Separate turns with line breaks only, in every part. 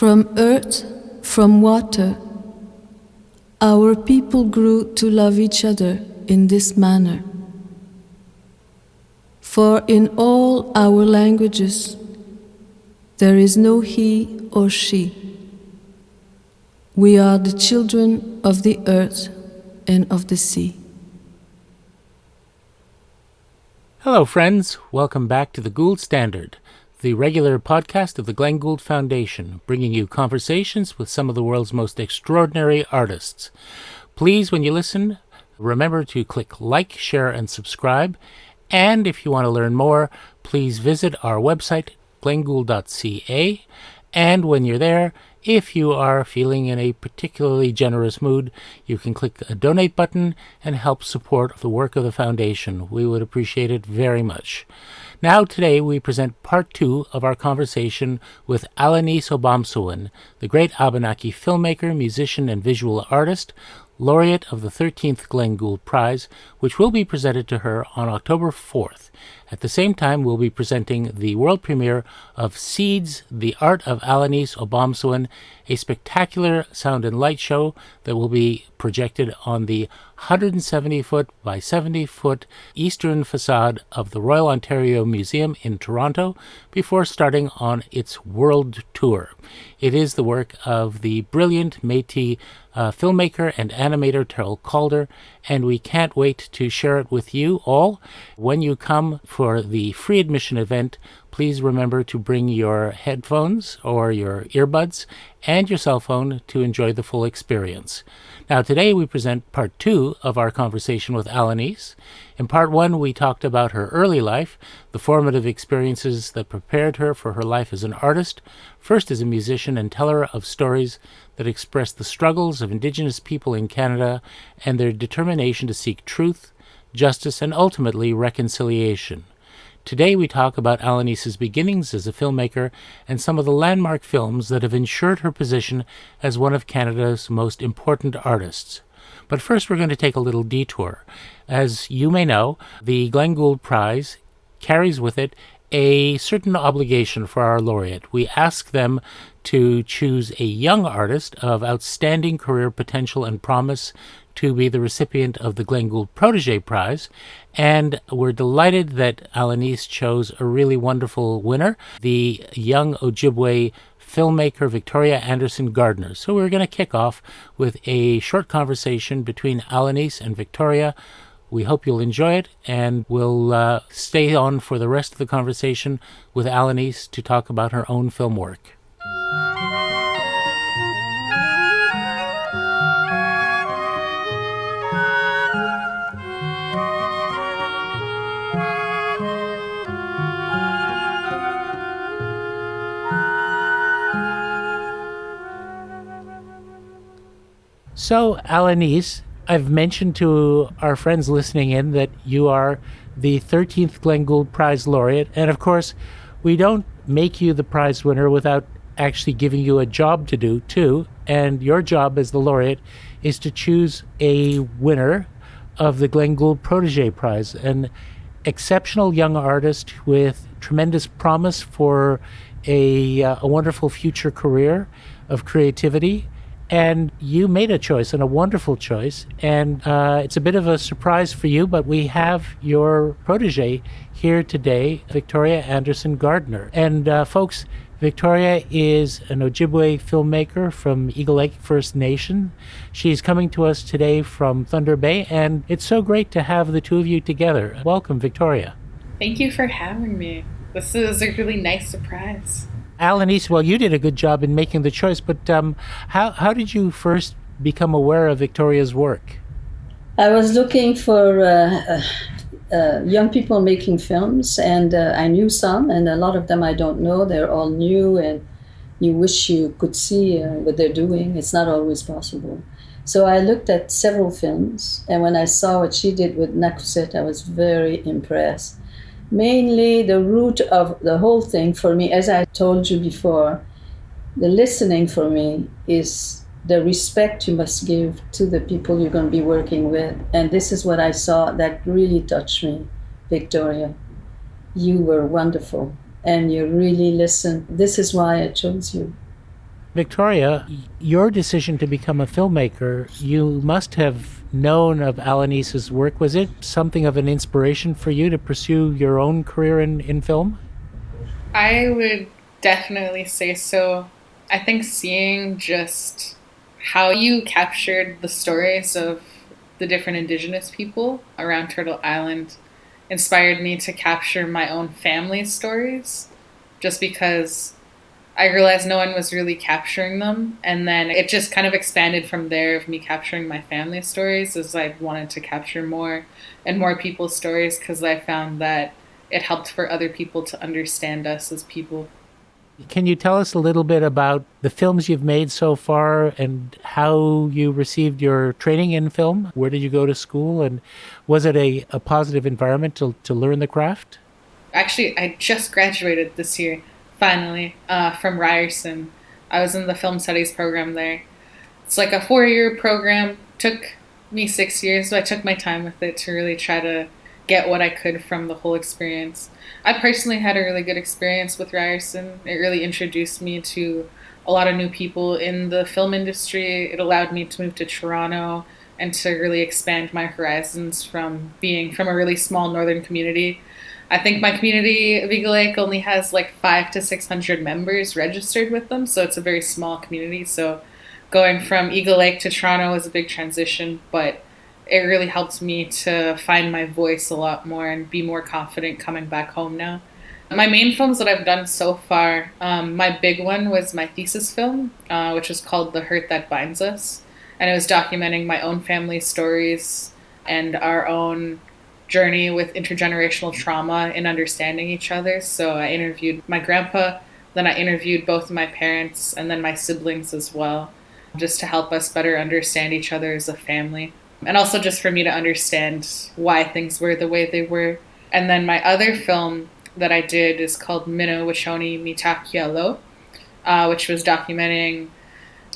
From earth, from water, our people grew to love each other in this manner. For in all our languages, there is no he or she. We are the children of the earth and of the sea.
Hello, friends. Welcome back to the Gould Standard, the regular podcast of the Glenn Gould Foundation, bringing you conversations with some of the world's most extraordinary artists. Please, when you listen, remember to click like, share, and subscribe. And if you want to learn more, please visit our website, glengould.ca. And when you're there, if you are feeling in a particularly generous mood, you can click a donate button and help support the work of the foundation. We would appreciate it very much. Now today we present part 2 of our conversation with Alanis Obomsawin, the great Abenaki filmmaker, musician, and visual artist, laureate of the 13th Glenn Gould Prize, which will be presented to her on October 4th. At the same time, we'll be presenting the world premiere of Seeds, The Art of Alanis Obomsawin, a spectacular sound and light show that will be projected on the 170-foot by 70-foot eastern facade of the Royal Ontario Museum in Toronto before starting on its world tour. It is the work of the brilliant Métis filmmaker and animator Terrell Calder, and we can't wait to share it with you all. When you come for the free admission event, please remember to bring your headphones or your earbuds and your cell phone to enjoy the full experience. Now, today we present part 2 of our conversation with Alanis. In part 1, we talked about her early life, the formative experiences that prepared her for her life as an artist, first as a musician and teller of stories that express the struggles of Indigenous people in Canada and their determination to seek truth, justice, and ultimately reconciliation. Today we talk about Alanis's beginnings as a filmmaker and some of the landmark films that have ensured her position as one of Canada's most important artists. But first we're going to take a little detour. As you may know, the Glenn Gould Prize carries with it a certain obligation for our laureate. We ask them to choose a young artist of outstanding career potential and promise to be the recipient of the Glenn Gould Protégé Prize, and we're delighted that Alanis chose a really wonderful winner, the young Ojibwe filmmaker Victoria Anderson Gardner. So we're going to kick off with a short conversation between Alanis and Victoria. We hope you'll enjoy it, and we'll stay on for the rest of the conversation with Alanis to talk about her own film work. So, Alanis, I've mentioned to our friends listening in that you are the 13th Glenn Gould Prize laureate. And of course, we don't make you the prize winner without actually giving you a job to do too. And your job as the laureate is to choose a winner of the Glenn Gould Protégé Prize, an exceptional young artist with tremendous promise for a wonderful future career of creativity. And you made a choice, and a wonderful choice, and it's a bit of a surprise for you, but we have your protege here today, Victoria Anderson Gardner. And folks, Victoria is an Ojibwe filmmaker from Eagle Lake First Nation. She's coming to us today from Thunder Bay, and it's so great to have the two of you together. Welcome, Victoria.
Thank you for having me. This is a really nice surprise.
Alanis, well, you did a good job in making the choice, but how did you first become aware of Victoria's work?
I was looking for young people making films, and I knew some, and a lot of them I don't know. They're all new, and you wish you could see what they're doing. It's not always possible. So I looked at several films, and when I saw what she did with Nakuset, I was very impressed. Mainly the root of the whole thing for me, as I told you before, the listening for me is the respect you must give to the people you're going to be working with. And this is what I saw that really touched me, Victoria. You were wonderful, and you really listened. This is why I chose you.
Victoria, your decision to become a filmmaker, you must have known of Alanis's work. Was it something of an inspiration for you to pursue your own career in film?
I would definitely say so. I think seeing just how you captured the stories of the different Indigenous people around Turtle Island inspired me to capture my own family's stories, just because I realized no one was really capturing them. And then it just kind of expanded from there of me capturing my family stories as I wanted to capture more and more people's stories because I found that it helped for other people to understand us as people.
Can you tell us a little bit about the films you've made so far and how you received your training in film? Where did you go to school? And was it a positive environment to learn the craft?
Actually, I just graduated this year, finally, from Ryerson. I was in the film studies program there. It's like a 4-year program. Took me 6 years, so I took my time with it to really try to get what I could from the whole experience. I personally had a really good experience with Ryerson. It really introduced me to a lot of new people in the film industry. It allowed me to move to Toronto and to really expand my horizons from being from a really small northern community. I think my community of Eagle Lake only has like 500 to 600 members registered with them, so it's a very small community. So going from Eagle Lake to Toronto was a big transition, but it really helped me to find my voice a lot more and be more confident coming back home now. My main films that I've done so far, my big one was my thesis film, which was called The Hurt That Binds Us. And it was documenting my own family stories and our own journey with intergenerational trauma in understanding each other. So I interviewed my grandpa, then I interviewed both of my parents, and then my siblings as well, just to help us better understand each other as a family. And also just for me to understand why things were the way they were. And then my other film that I did is called Mino Wachoni Mitakialo, which was documenting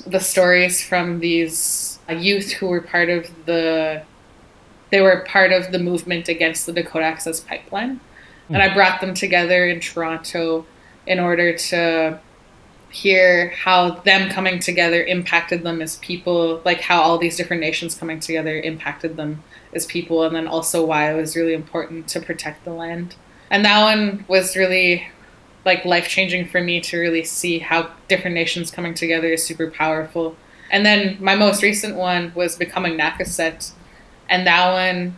the stories from these youth who were part of the movement against the Dakota Access Pipeline. And I brought them together in Toronto in order to hear how them coming together impacted them as people, like how all these different nations coming together impacted them as people, and then also why it was really important to protect the land. And that one was really like life-changing for me to really see how different nations coming together is super powerful. And then my most recent one was Becoming Nakaset, and that one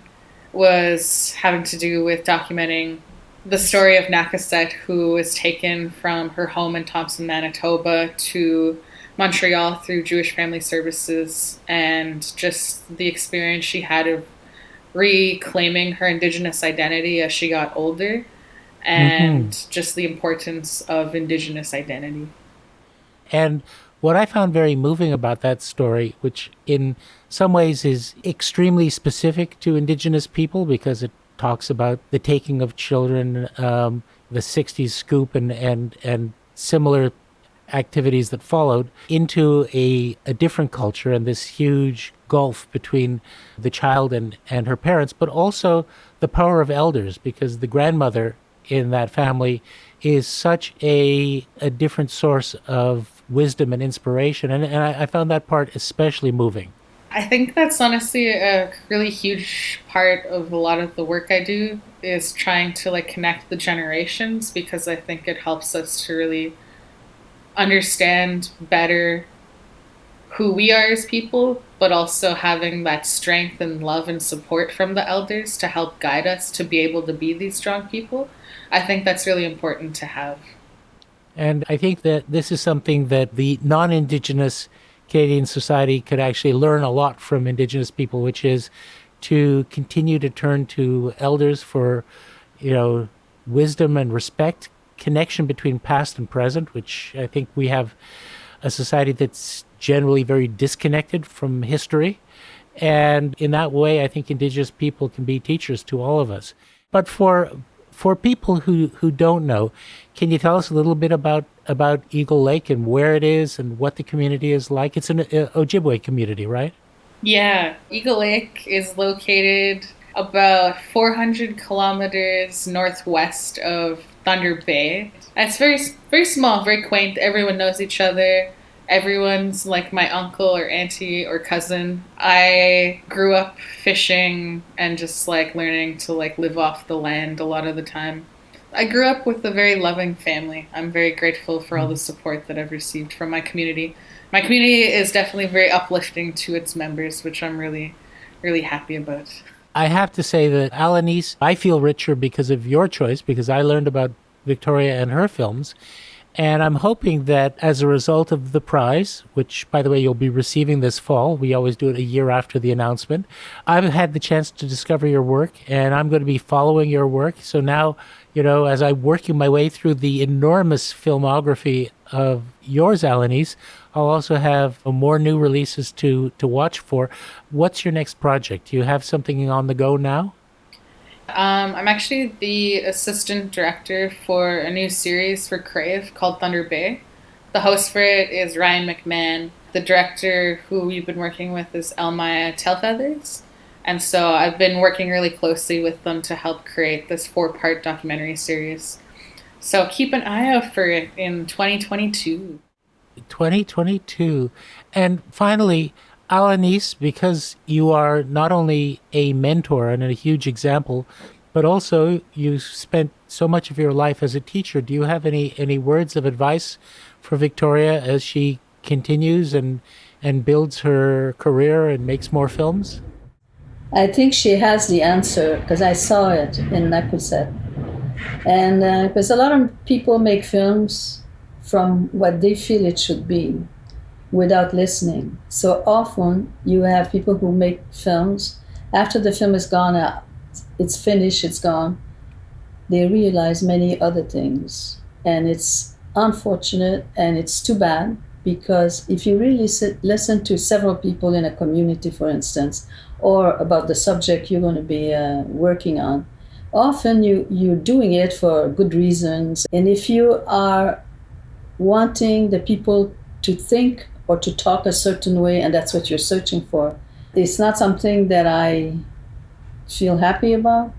was having to do with documenting the story of Nakaset, who was taken from her home in Thompson, Manitoba to Montreal through Jewish Family Services, and just the experience she had of reclaiming her Indigenous identity as she got older, and just the importance of Indigenous identity.
And what I found very moving about that story, which in some ways is extremely specific to Indigenous people because it talks about the taking of children, the 60s scoop and similar activities that followed into a different culture and this huge gulf between the child and her parents, but also the power of elders, because the grandmother in that family is such a different source of wisdom and inspiration. And I found that part especially moving.
I think that's honestly a really huge part of a lot of the work I do, is trying to like connect the generations, because I think it helps us to really understand better who we are as people, but also having that strength and love and support from the elders to help guide us to be able to be these strong people. I think that's really important to have.
And I think that this is something that the non-Indigenous Canadian society could actually learn a lot from Indigenous people, which is to continue to turn to elders for, wisdom and respect, connection between past and present, which I think we have a society that's generally very disconnected from history. And in that way, I think Indigenous people can be teachers to all of us. But for people who don't know, can you tell us a little bit about Eagle Lake and where it is and what the community is like? It's an Ojibwe community, right?
Yeah, Eagle Lake is located about 400 kilometers northwest of Thunder Bay. And it's very, very small, very quaint. Everyone knows each other. everyone's like my uncle or auntie or cousin. I grew up fishing and just like learning to like live off the land a lot of the time. I grew up with a very loving family. I'm very grateful for all the support that I've received from my community. My community is definitely very uplifting to its members, which I'm really, really happy about.
I have to say that Alanis, I feel richer because of your choice, because I learned about Victoria and her films. And I'm hoping that as a result of the prize, which, by the way, you'll be receiving this fall, we always do it a year after the announcement, I've had the chance to discover your work, and I'm going to be following your work. So now, as I'm working my way through the enormous filmography of yours, Alanis, I'll also have more new releases to watch for. What's your next project? Do you have something on the go now?
I'm actually the assistant director for a new series for Crave called Thunder Bay. The host for it is Ryan McMahon. The director who we've been working with is Elmaya Tailfeathers. And so I've been working really closely with them to help create this 4-part documentary series. So keep an eye out for it in 2022.
2022. And finally, Alanis, because you are not only a mentor and a huge example, but also you spent so much of your life as a teacher. Do you have any words of advice for Victoria as she continues and builds her career and makes more films?
I think she has the answer because I saw it in Nakuset. And because a lot of people make films from what they feel it should be, without listening. So often you have people who make films, after the film is gone out, it's finished, it's gone, they realize many other things. And it's unfortunate and it's too bad, because if you really listen to several people in a community, for instance, or about the subject you're going to be working on, often you're doing it for good reasons. And if you are wanting the people to think or to talk a certain way, and that's what you're searching for, it's not something that I feel happy about.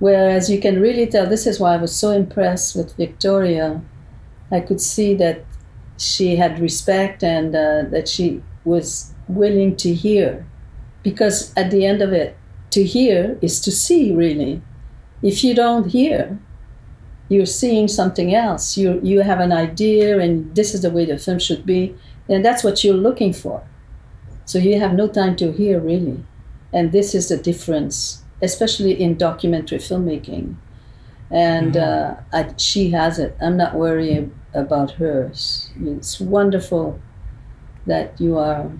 Whereas you can really tell, this is why I was so impressed with Victoria. I could see that she had respect and that she was willing to hear. Because at the end of it, to hear is to see, really. If you don't hear, you're seeing something else. You have an idea, and this is the way the film should be. And that's what you're looking for. So you have no time to hear, really. And this is the difference, especially in documentary filmmaking. And she has it. I'm not worried about hers. It's wonderful that you are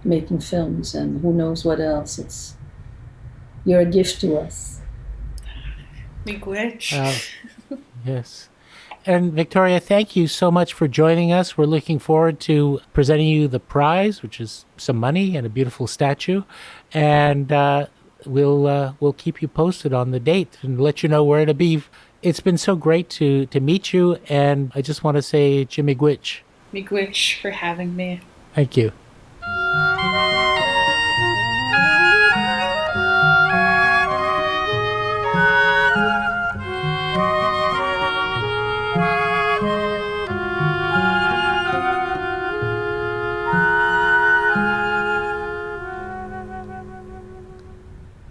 making films, and who knows what else. You're a gift to us.
Miigwech.
Yes. And Victoria, thank you so much for joining us. We're looking forward to presenting you the prize, which is some money and a beautiful statue. And we'll keep you posted on the date and let you know where to be. It's been so great to meet you, and I just want to say Jimmy Gwitch.
Miigwech for having me.
Thank you.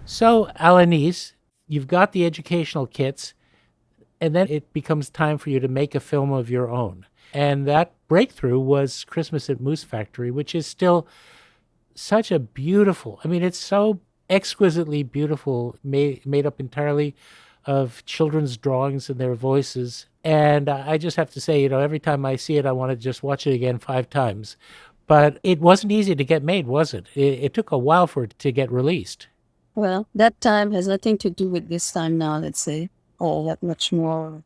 So, Alanis, you've got the educational kits, and then it becomes time for you to make a film of your own. And that breakthrough was Christmas at Moose Factory, which is still such a beautiful, it's so exquisitely beautiful, made up entirely of children's drawings and their voices. And I just have to say, every time I see it, I want to just watch it again 5 times. But it wasn't easy to get made, was it? It took a while for it to get released.
Well, that time has nothing to do with this time now, let's say. Oh, that much more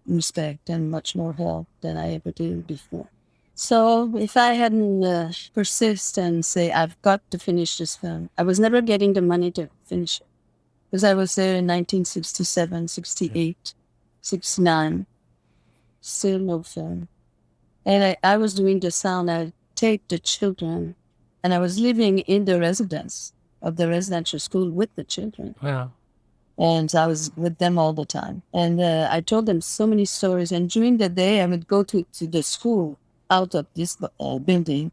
respect and much more help than I ever did before. So if I hadn't persist and say, I've got to finish this film, I was never getting the money to finish it. Because I was there in 1967, 68, 69, still no film. And I was doing the sound. I taped the children, and I was living in the residence of the residential school with the children.
Wow.
And I was with them all the time. And I told them so many stories. And during the day, I would go to the school out of this building,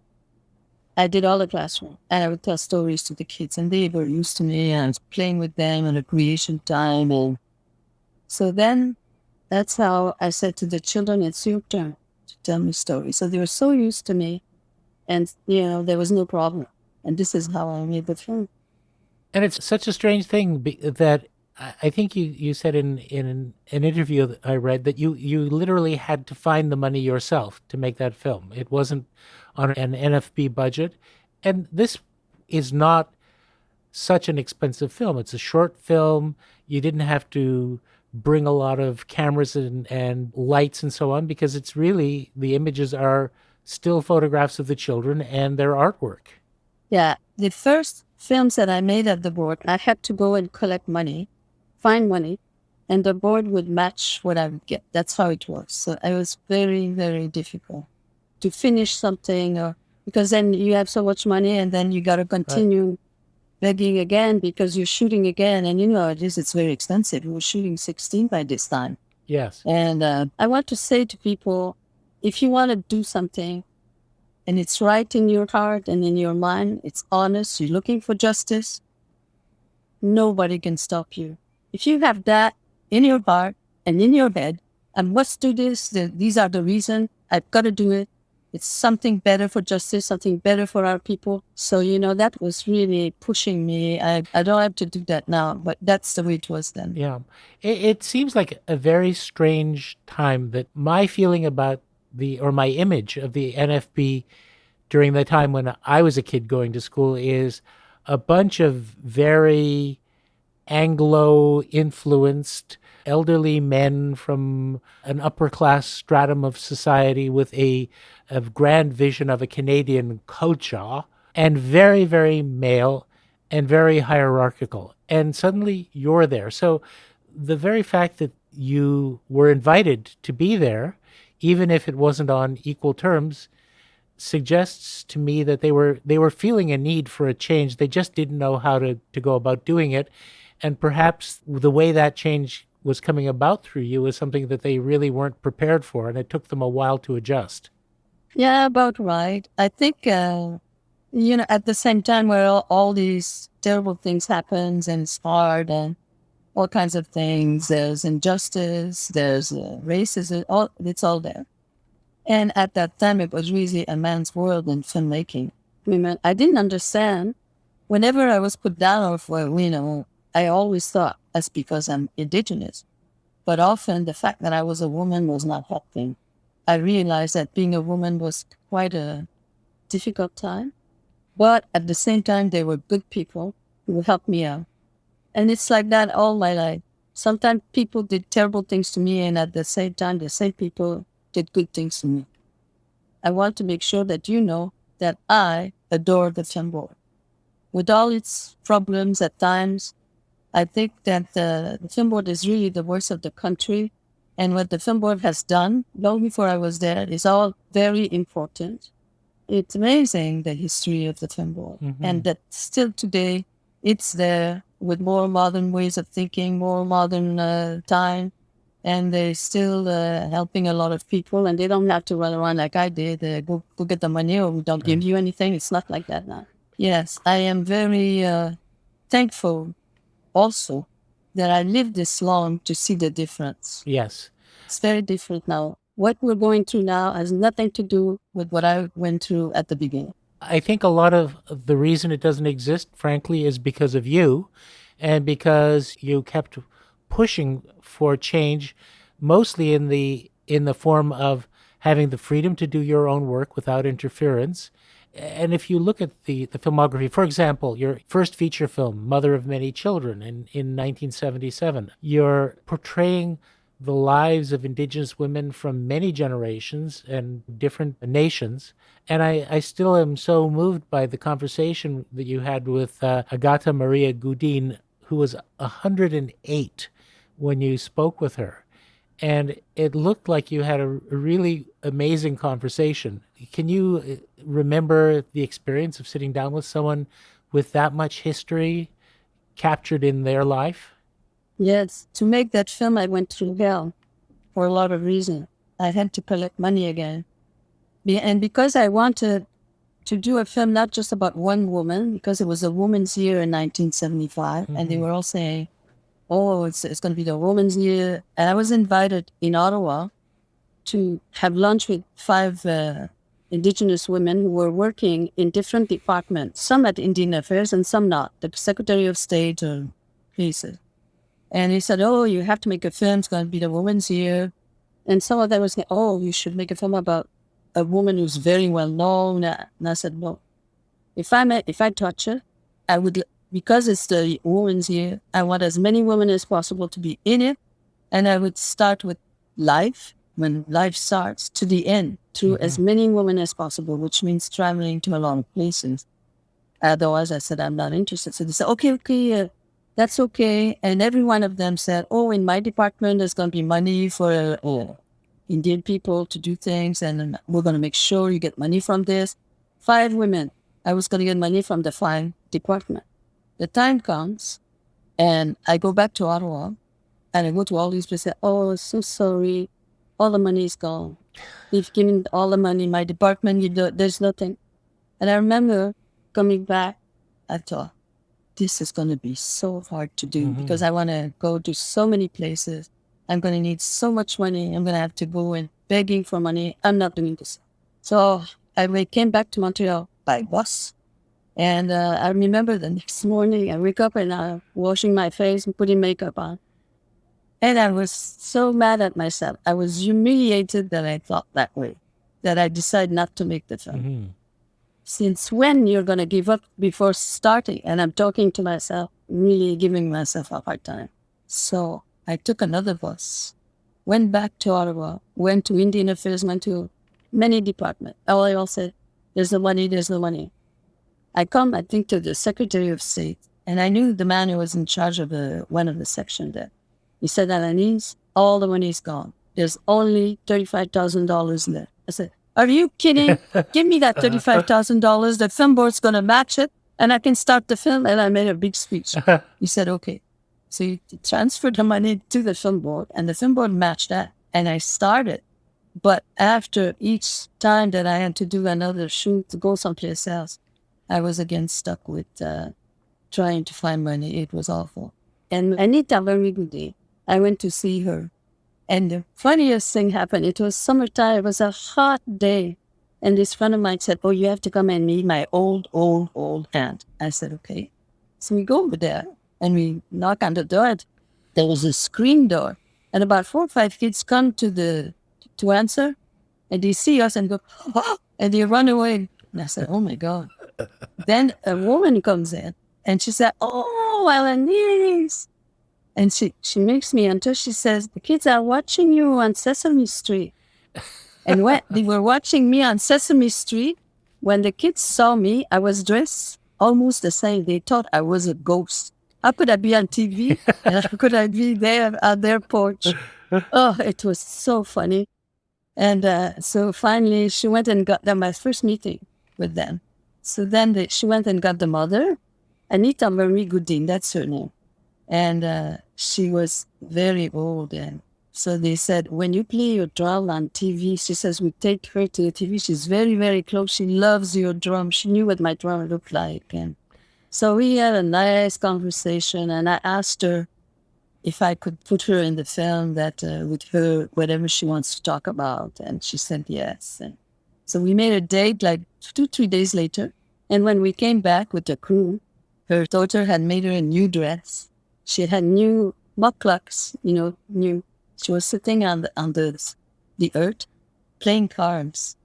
I did all the classroom, and I would tell stories to the kids, and they were used to me, and I was playing with them in a creation time. And so then that's how I said to the children, it's your turn to tell me stories. So they were so used to me, and, there was no problem. And this is how I made the film.
And it's such a strange thing that I think you said in an interview that I read that you literally had to find the money yourself to make that film. It wasn't on an NFB budget. And this is not such an expensive film. It's a short film. You didn't have to bring a lot of cameras and lights and so on, because it's really, the images are still photographs of the children and their artwork.
Yeah, the first films that I made at the board, I had to go and collect money, find money, and the board would match what I would get. That's how it was. So it was very, very difficult to finish something, or because then you have so much money, and then you got to continue begging again because you're shooting again. And it is, it's very expensive. We were shooting 16 by this time.
Yes.
And I want to say to people, if you want to do something and it's right in your heart and in your mind, it's honest, you're looking for justice, nobody can stop you. If you have that in your heart and in your head, I must do this, these are the reasons, I've got to do it. It's something better for justice, something better for our people. So, that was really pushing me. I don't have to do that now, but that's the way it was then.
Yeah. It seems like a very strange time that my feeling about my image of the NFB during the time when I was a kid going to school is a bunch of very Anglo-influenced elderly men from an upper-class stratum of society with a grand vision of a Canadian culture, and very, very male and very hierarchical. And suddenly you're there. So the very fact that you were invited to be there, even if it wasn't on equal terms, suggests to me that they were feeling a need for a change. They just didn't know how to go about doing it. And perhaps the way that change was coming about through you was something that they really weren't prepared for, and it took them a while to adjust.
Yeah, about right. I think, at the same time where all these terrible things happens and it's hard and all kinds of things, there's injustice, there's racism, it's all there. And at that time, it was really a man's world in filmmaking. I didn't understand. Whenever I was put down, I always thought that's because I'm Indigenous. But often the fact that I was a woman was not helping. I realized that being a woman was quite a difficult time. But at the same time, they were good people who helped me out. And it's like that all my life. Sometimes people did terrible things to me, and at the same time, the same people did good things to me. I want to make sure that you know that I adore the film board. With all its problems at times, I think that the film board is really the voice of the country. And what the film board has done, long before I was there, is all very important. It's amazing, the history of the film board. Mm-hmm. And that still today, it's there with more modern ways of thinking, more modern time. And they're still helping a lot of people, and they don't have to run around like I did, go get the money or we don't give you anything. It's not like that now. Yes, I am very thankful also that I lived this long to see the difference.
Yes.
It's very different now. What we're going through now has nothing to do with what I went through at the beginning.
I think a lot of the reason it doesn't exist, frankly, is because of you, and because you kept pushing for change, mostly in the form of having the freedom to do your own work without interference. And if you look at the filmography, for example, your first feature film, Mother of Many Children, in 1977, you're portraying the lives of Indigenous women from many generations and different nations. And I still am so moved by the conversation that you had with Agata Maria Gudin, who was 108 when you spoke with her. And it looked like you had a really amazing conversation. Can you remember the experience of sitting down with someone with that much history captured in their life?
Yes. To make that film, I went through hell for a lot of reasons. I had to collect money again. And because I wanted to do a film not just about one woman, because it was a woman's year in 1975, and they were all saying, oh, it's going to be the woman's year. And I was invited in Ottawa to have lunch with 5 Indigenous women who were working in different departments, some at Indian Affairs and some not, the Secretary of State or places. And he said, oh, you have to make a film. It's going to be the woman's year. And some of them was saying, oh, you should make a film about a woman who's very well known. And I said, no, if I touch her, I would, because it's the woman's year, I want as many women as possible to be in it. And I would start with life, when life starts, to the end, through as many women as possible, which means traveling to a lot of places. Otherwise, I said, I'm not interested. So they said, okay, that's okay. And every one of them said, oh, in my department, there's going to be money for Indian people to do things, and we're going to make sure you get money from this. 5 women. I was going to get money from the 5 department. The time comes, and I go back to Ottawa, and I go to all these places. Oh, so sorry. All the money is gone. You've given all the money. My department, there's nothing. And I remember coming back, I thought, this is going to be so hard to do because I want to go to so many places. I'm going to need so much money. I'm going to have to go in begging for money. I'm not doing this. So I came back to Montreal by bus. And I remember the next morning, I wake up and I'm washing my face and putting makeup on. And I was so mad at myself. I was humiliated that I thought that way, that I decided not to make the film. Since when you're going to give up before starting? And I'm talking to myself, really giving myself a hard time. So I took another bus, went back to Ottawa, went to Indian Affairs, went to many departments. All I all said, there's no money, there's no money. I come, I think, to the Secretary of State, and I knew the man who was in charge of one of the section there. He said, Alanis, all the money is gone. There's only $35,000 there. I said, are you kidding? Give me that $35,000. The film board's going to match it, and I can start the film. And I made a big speech. He said, okay. So he transferred the money to the film board, and the film board matched that. And I started. But after each time that I had to do another shoot to go someplace else, I was again stuck with trying to find money. It was awful. And Anita Vermigudi, I went to see her. And the funniest thing happened. It was summertime. It was a hot day. And this friend of mine said, oh, you have to come and meet my old aunt. I said, okay. So we go over there and we knock on the door. There was a screen door. And about 4 or 5 kids come to answer. And they see us and go, oh, and they run away. And I said, oh my God. Then a woman comes in and she said, oh, Alanis. And she makes me enter. She says, the kids are watching you on Sesame Street. And when they were watching me on Sesame Street, when the kids saw me, I was dressed almost the same. They thought I was a ghost. How could I be on TV? And how could I be there on their porch? Oh, it was so funny. And so finally, she went and got them, my first meeting with them. So then she went and got the mother, Anita Marie Goudin, that's her name. And she was very old. And so they said, when you play your drum on TV, she says, we take her to the TV. She's very, very close. She loves your drum. She knew what my drum looked like. And so we had a nice conversation. And I asked her if I could put her in the film that with her, whatever she wants to talk about. And she said yes. And so we made a date like 2-3 days later. And when we came back with the crew, her daughter had made her a new dress. She had new mucklucks, new. She was sitting on the earth, playing cards.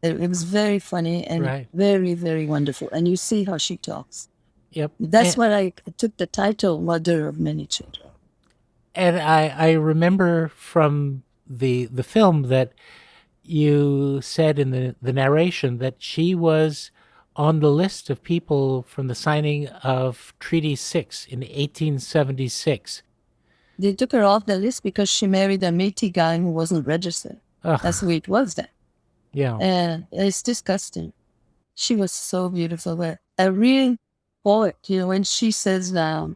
It was very funny and very, very wonderful. And you see how she talks.
Yep.
That's why I took the title, Mother of Many Children.
And I remember from the film that you said in the narration that she was on the list of people from the signing of Treaty 6 in 1876.
They took her off the list because she married a Métis guy who wasn't registered. That's the way it was then.
Yeah.
And it's disgusting. She was so beautiful. But a real poet, when she says now,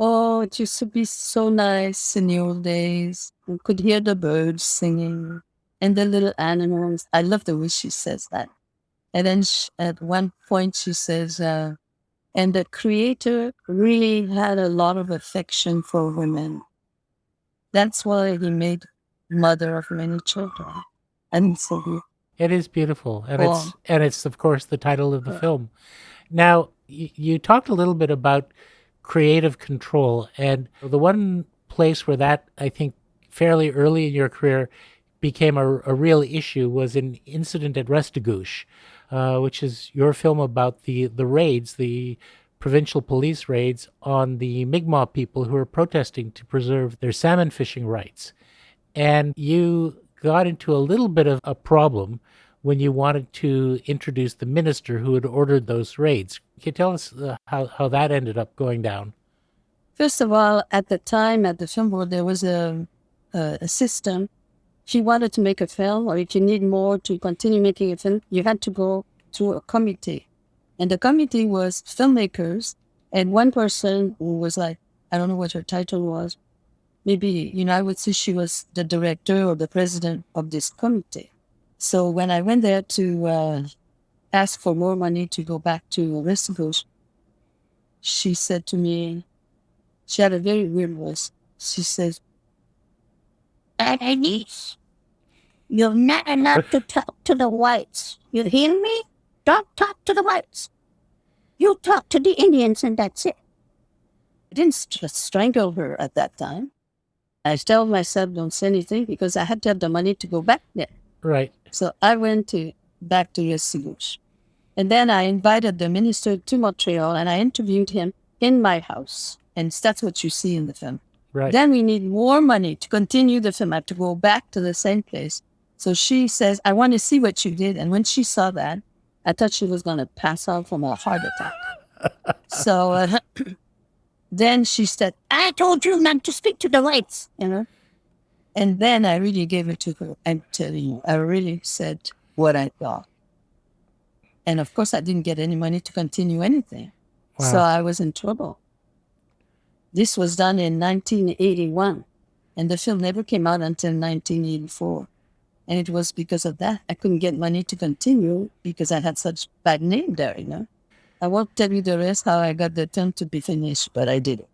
oh, it used to be so nice in the old days. You could hear the birds singing. and the little animals. I love the way she says that. And then at one point she says, and the creator really had a lot of affection for women. That's why he made mother of many children. And so
It is beautiful, and
Well,
it's of course the title of the film. Now, you talked a little bit about creative control, and the one place where that, I think, fairly early in your career became a real issue was an incident at Restigouche, which is your film about the raids, the provincial police raids on the Mi'kmaq people who were protesting to preserve their salmon fishing rights. And you got into a little bit of a problem when you wanted to introduce the minister who had ordered those raids. Can you tell us how that ended up going down?
first of all, at the time at the film board, there was a system. If you wanted to make a film, or if you need more to continue making a film, you had to go to a committee. And the committee was filmmakers and one person who was like, I don't know what her title was. Maybe, I would say she was the director or the president of this committee. So when I went there to ask for more money to go back to Restigouche, she said to me, she had a very weird voice. She says, Alanis, you're not allowed to talk to the whites. You hear me? Don't talk to the whites. You talk to the Indians and that's it. I didn't strangle her at that time. I told myself, don't say anything because I had to have the money to go back there.
Right.
So I went back to Restigouche. And then I invited the minister to Montreal and I interviewed him in my house. And that's what you see in the film.
Right.
Then we need more money to continue the film. I have to go back to the same place. So she says, I want to see what you did. And when she saw that, I thought she was going to pass out from a heart attack. So then she said, I told you not to speak to the whites, And then I really gave it to her. I'm telling you, I really said what I thought. And of course, I didn't get any money to continue anything.
Wow.
So I was in trouble. This was done in 1981, and the film never came out until 1984. And it was because of that. I couldn't get money to continue because I had such bad name there, I won't tell you the rest, how I got the film to be finished, but I did it.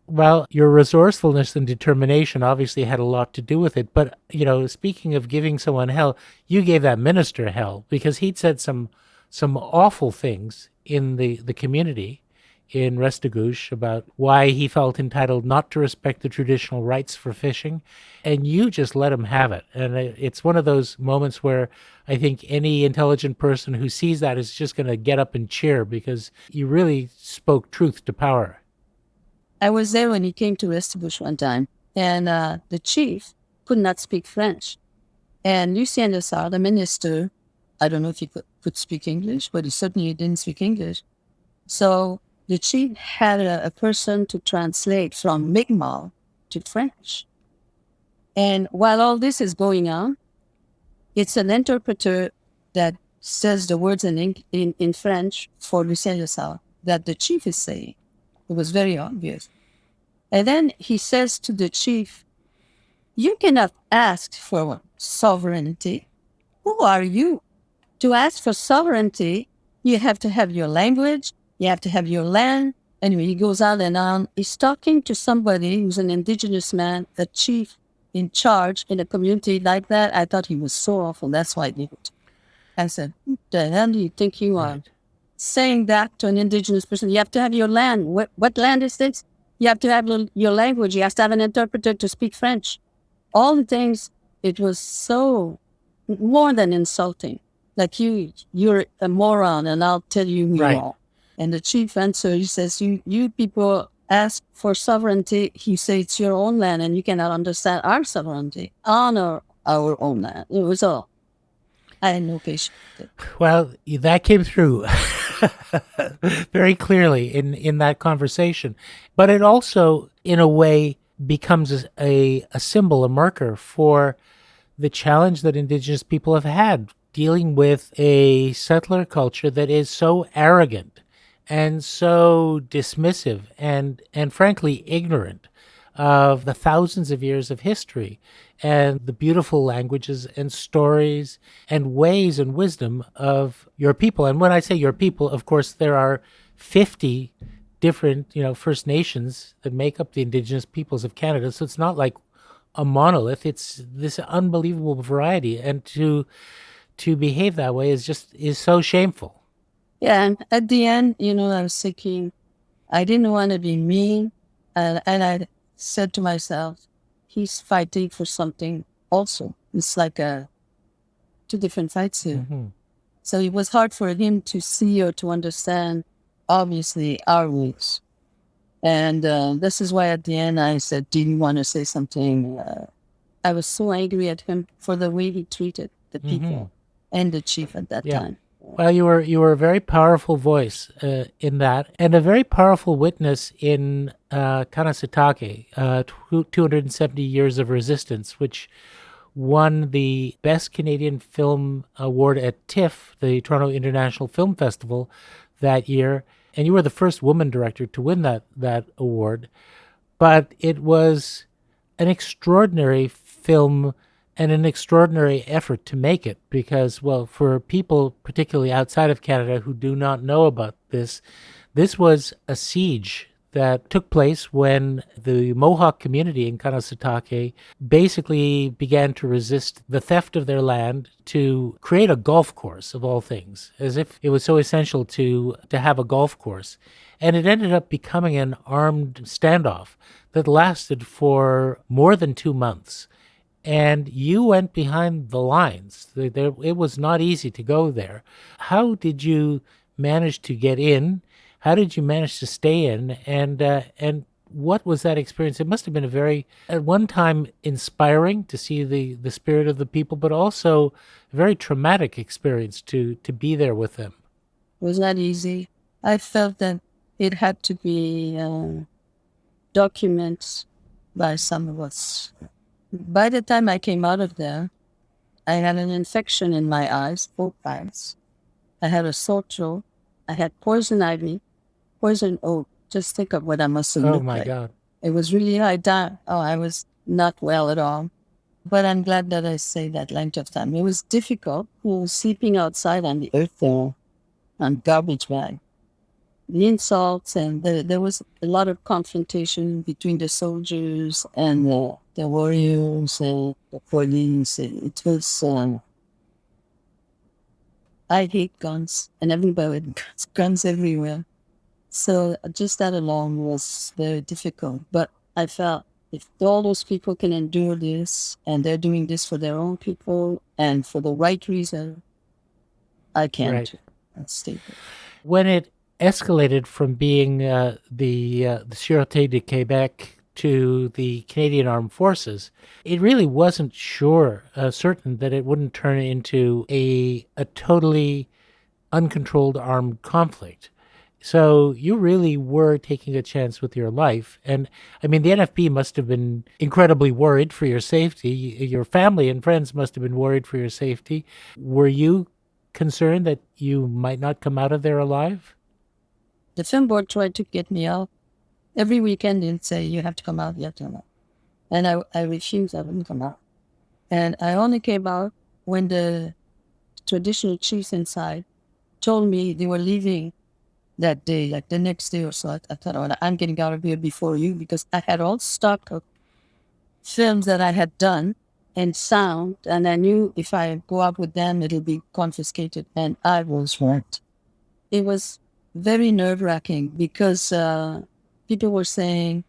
Well, your resourcefulness and determination obviously had a lot to do with it. But, speaking of giving someone hell, you gave that minister hell because he'd said some awful things in the community in Restigouche about why he felt entitled not to respect the traditional rights for fishing, and you just let him have it. And it's one of those moments where I think any intelligent person who sees that is just going to get up and cheer because you really spoke truth to power.
I was there when he came to Restigouche one time, and the chief could not speak French. And Lucien Lessard, the minister, I don't know if he could speak English, but he certainly didn't speak English. So the chief had a person to translate from Mi'kmaq to French. And while all this is going on, it's an interpreter that says the words in French for Lucien Lessard that the chief is saying. It was very obvious. And then he says to the chief, you cannot ask for sovereignty. Who are you? To ask for sovereignty, you have to have your language, you have to have your land. Anyway, he goes on and on. He's talking to somebody who's an indigenous man, a chief in charge in a community like that. I thought he was so awful. That's why I did it. I said, who the hell do you think you are? Right. Saying that to an indigenous person, you have to have your land. What land is this? You have to have your language. You have to have an interpreter to speak French. All the things, it was so more than insulting. Like you're a moron and I'll tell you who you are. And the chief answer, he says, you people ask for sovereignty. He says, it's your own land and you cannot understand our sovereignty. Honor our own land. It was all. I had no patience with it.
Well, that came through very clearly in that conversation. But it also, in a way, becomes a symbol, a marker for the challenge that Indigenous people have had dealing with a settler culture that is so arrogant and so dismissive and frankly ignorant of the thousands of years of history and the beautiful languages and stories and ways and wisdom of your people. And when I say your people, of course, there are 50 different, First Nations that make up the Indigenous Peoples of Canada. So it's not like a monolith. It's this unbelievable variety. And to behave that way is so shameful.
Yeah, and at the end, I was thinking, I didn't want to be mean, and I said to myself, he's fighting for something also. It's like two different fights here.
Mm-hmm.
So it was hard for him to see or to understand, obviously, our rules. And this is why at the end I said, do you want to say something? I was so angry at him for the way he treated the people and the chief at that time.
Well, you were a very powerful voice in that, and a very powerful witness in Kanasatake, 270 Years of Resistance, which won the Best Canadian Film Award at TIFF, the Toronto International Film Festival, that year. And you were the first woman director to win that award. But it was an extraordinary film and an extraordinary effort to make it because, well, for people particularly outside of Canada who do not know about this was a siege that took place when the Mohawk community in Kanasatake basically began to resist the theft of their land to create a golf course, of all things, as if it was so essential to have a golf course. And it ended up becoming an armed standoff that lasted for more than 2 months. And you went behind the lines. It was not easy to go there. How did you manage to get in? How did you manage to stay in? And what was that experience? It must have been a very, at one time, inspiring to see the spirit of the people, but also a very traumatic experience to be there with them.
It was not easy. I felt that it had to be documents by some of us. By the time I came out of there, I had an infection in my eyes, both eyes. I had a sore throat. I had poison ivy, poison oak. Just think of what I must have looked like. Oh, my God. It was really high. I was not well at all. But I'm glad that I stayed that length of time. It was difficult. Sleeping outside on the earth there, on garbage bag. The insults, and there was a lot of confrontation between the soldiers and the warriors and the police. It was, I hate guns, and everybody had guns everywhere. So just that alone was very difficult. But I felt if all those people can endure this, and they're doing this for their own people and for the right reason, I can
Right.
too. I'll stay there.
When it escalated from being the Sûreté de Québec to the Canadian Armed Forces, it really wasn't certain that it wouldn't turn into a totally uncontrolled armed conflict. So you really were taking a chance with your life. And I mean, the NFP must have been incredibly worried for your safety. Your family and friends must have been worried for your safety. Were you concerned that you might not come out of there alive?
The film board tried to get me out. Every weekend they'd say, you have to come out, you have to come out. And I refused, I wouldn't come out. And I only came out when the traditional chiefs inside told me they were leaving that day, like the next day or so. I thought, oh, I'm getting out of here before you, because I had all stock of films that I had done and sound, and I knew if I go out with them, it'll be confiscated. And I was right. It was very nerve-wracking because people were saying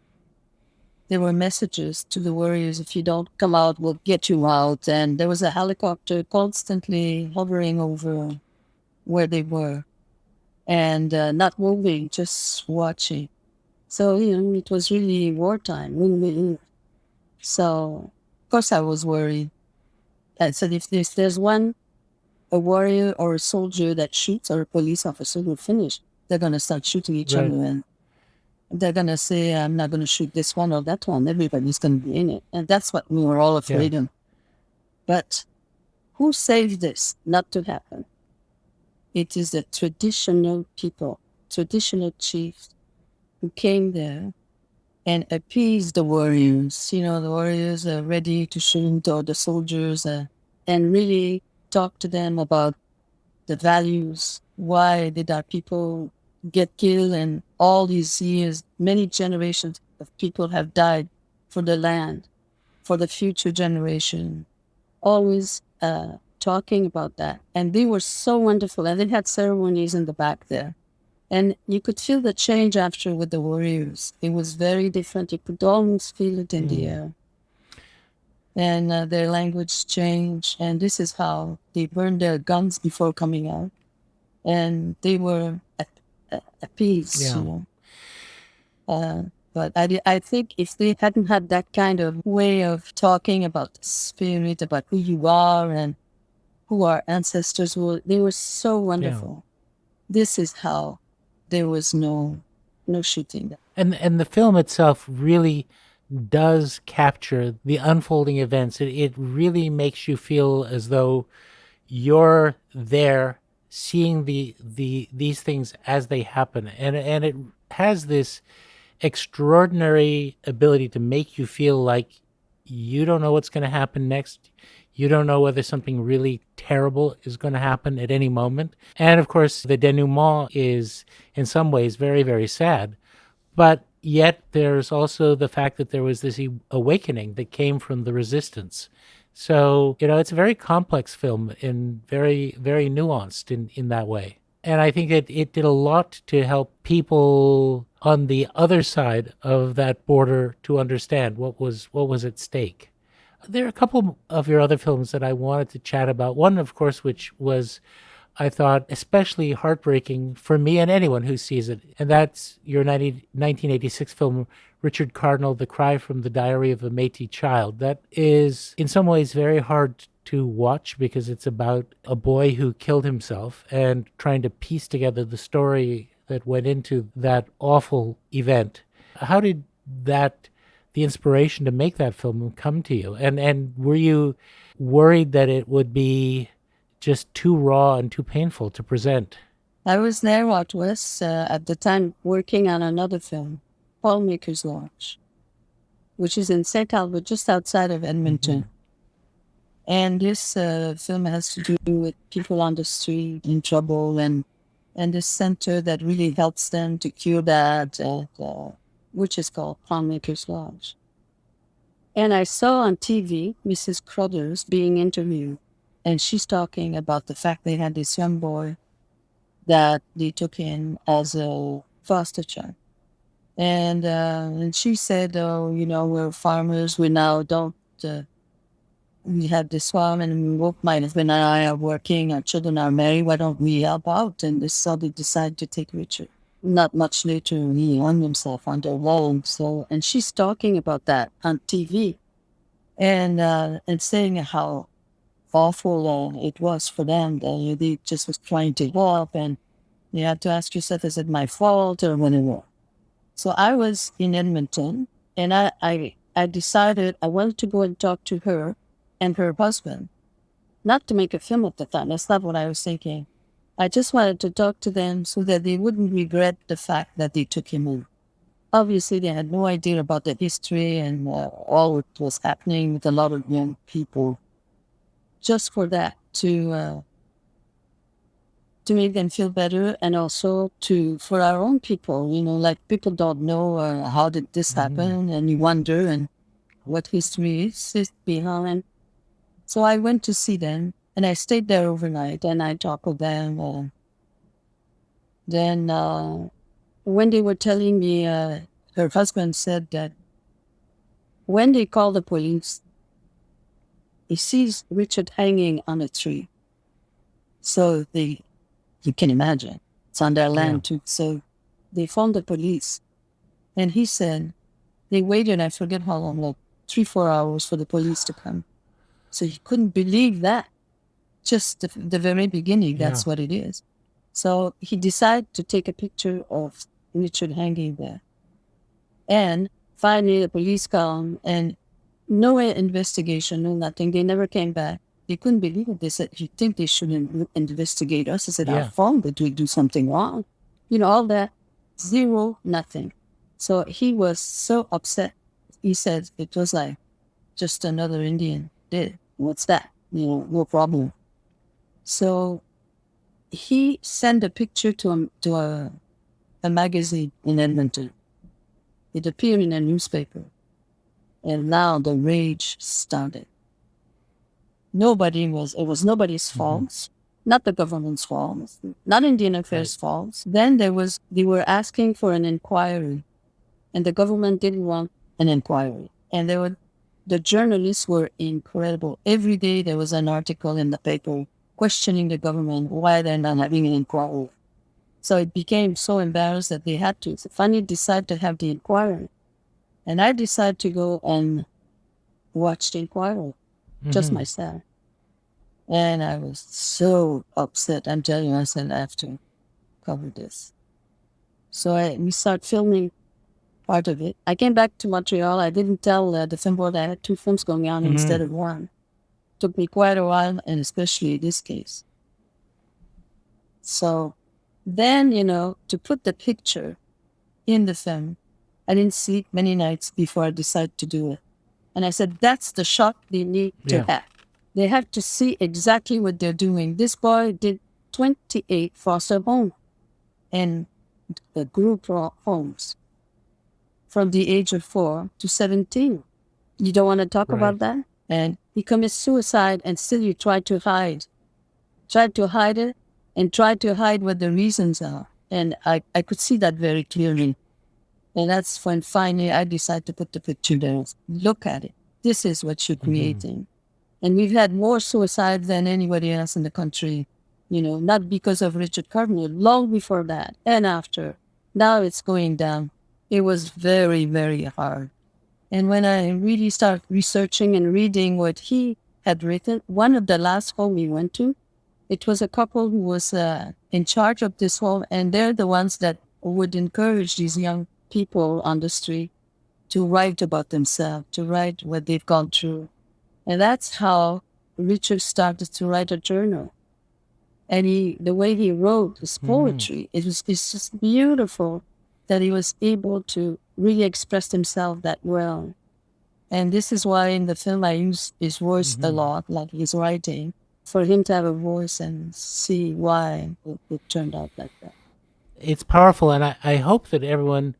there were messages to the warriors, if you don't come out, we'll get you out. And there was a helicopter constantly hovering over where they were and not moving, just watching. So, it was really wartime. So, of course, I was worried. I said, if there's a warrior or a soldier that shoots, or a police officer who finish, they're going to start shooting each
Right.
other, and they're going to say, I'm not going to shoot this one or that one. Everybody's going to be in it. And that's what we were all afraid of. But who saved this not to happen? It is the traditional people, traditional chiefs who came there and appease the warriors. The warriors are ready to shoot, or the soldiers, and really talk to them about the values. Why did our people get killed? And all these years, many generations of people have died for the land, for the future generation. Always talking about that. And they were so wonderful. And they had ceremonies in the back there. And you could feel the change after with the warriors. It was very different. You could almost feel it in the air. And their language changed. And this is how they burned their guns before coming out. And they were at peace,
Yeah.
But I think if they hadn't had that kind of way of talking about the spirit, about who you are and who our ancestors were, they were so wonderful. This is how there was no shooting.
And the film itself really does capture the unfolding events. It really makes you feel as though you're there seeing these things as they happen, and it has this extraordinary ability to make you feel like you don't know what's going to happen next. You don't know whether something really terrible is going to happen at any moment. And of course, the denouement is in some ways very, very sad. But yet there's also the fact that there was this awakening that came from the resistance. So, it's a very complex film and very, very nuanced in that way. And I think it did a lot to help people on the other side of that border to understand what was at stake. There are a couple of your other films that I wanted to chat about. One, of course, which was, I thought, especially heartbreaking for me and anyone who sees it, and that's your 1986 film, Richard Cardinal, The Cry from the Diary of a Métis Child. That is, in some ways, very hard to watch because it's about a boy who killed himself and trying to piece together the story that went into that awful event. How did the inspiration to make that film come to you? And were you worried that it would be just too raw and too painful to present?
I was there, at the time, working on another film, Filmmaker's Lodge, which is in St. Albert, just outside of Edmonton. And this film has to do with people on the street in trouble, and this center that really helps them to cure that, which is called Filmmaker's Lodge. And I saw on TV Mrs. Crothers being interviewed, and she's talking about the fact they had this young boy that they took in as a foster child. And she said, oh, we're farmers, we now don't, we have this farm, and both my husband and I are working, our children are married, why don't we help out? And so they decided to take Richard. Not much later, he hung himself on the wall. And she's talking about that on TV, and saying how awful it was for them. They just was trying to help, and you have to ask yourself, is it my fault or whatever? So I was in Edmonton, and I decided I wanted to go and talk to her and her husband, not to make a film at the time. That's not what I was thinking. I just wanted to talk to them so that they wouldn't regret the fact that they took him in. Obviously, they had no idea about the history and all what was happening with a lot of young people. Just for that, to make them feel better, and also for our own people, like people don't know how did this happen, and you wonder and what history is behind. So I went to see them, and I stayed there overnight, and I talked with them. Then when they were telling me, her husband said that when they called the police, he sees Richard hanging on a tree. So you can imagine, it's on their land too. So they phoned the police, and he said they waited, I forget how long, like 3-4 hours for the police to come. So he couldn't believe that. Just the very beginning, that's what it is. So he decided to take a picture of Richard hanging there. And finally the police come, and no investigation, no nothing. They never came back. They couldn't believe it. They said, you think they shouldn't investigate us? I said, our fault. Did we do something wrong? All that. Zero, nothing. So he was so upset. He said it was like just another Indian did. What's that? No problem. So he sent a picture to a magazine in Edmonton. It appeared in a newspaper. And now the rage started. It was nobody's fault, not the government's fault, not Indian Affairs' fault. Then they were asking for an inquiry, and the government didn't want an inquiry. And the journalists were incredible. Every day there was an article in the paper questioning the government why they're not having an inquiry. So it became so embarrassed that they had to finally decide to have the inquiry. And I decided to go and watch the inquiry, just myself. And I was so upset. I'm telling you, I said, I have to cover this. So we started filming part of it. I came back to Montreal. I didn't tell the film board I had 2 films going on instead of 1. Took me quite a while, and especially this case. So then, to put the picture in the film, I didn't sleep many nights before I decided to do it. And I said, that's the shot they need to have. They have to see exactly what they're doing. This boy did 28 foster homes and group homes from the age of 4 to 17. You don't want to talk about that? And he commits suicide, and still you try to hide. Try to hide it, and try to hide what the reasons are. And I could see that very clearly. And that's when finally I decided to put the picture there. Look at it. This is what you're creating. And we've had more suicides than anybody else in the country, not because of Richard Cardinal, long before that and after. Now it's going down. It was very, very hard. And when I really started researching and reading what he had written, one of the last home we went to, it was a couple who was in charge of this home, and they're the ones that would encourage these young people on the street to write about themselves, to write what they've gone through. And that's how Richard started to write a journal. And the way he wrote his poetry, it's just beautiful that he was able to really express himself that well. And this is why in the film I use his voice a lot, like his writing, for him to have a voice and see why it turned out like that.
It's powerful, and I hope that everyone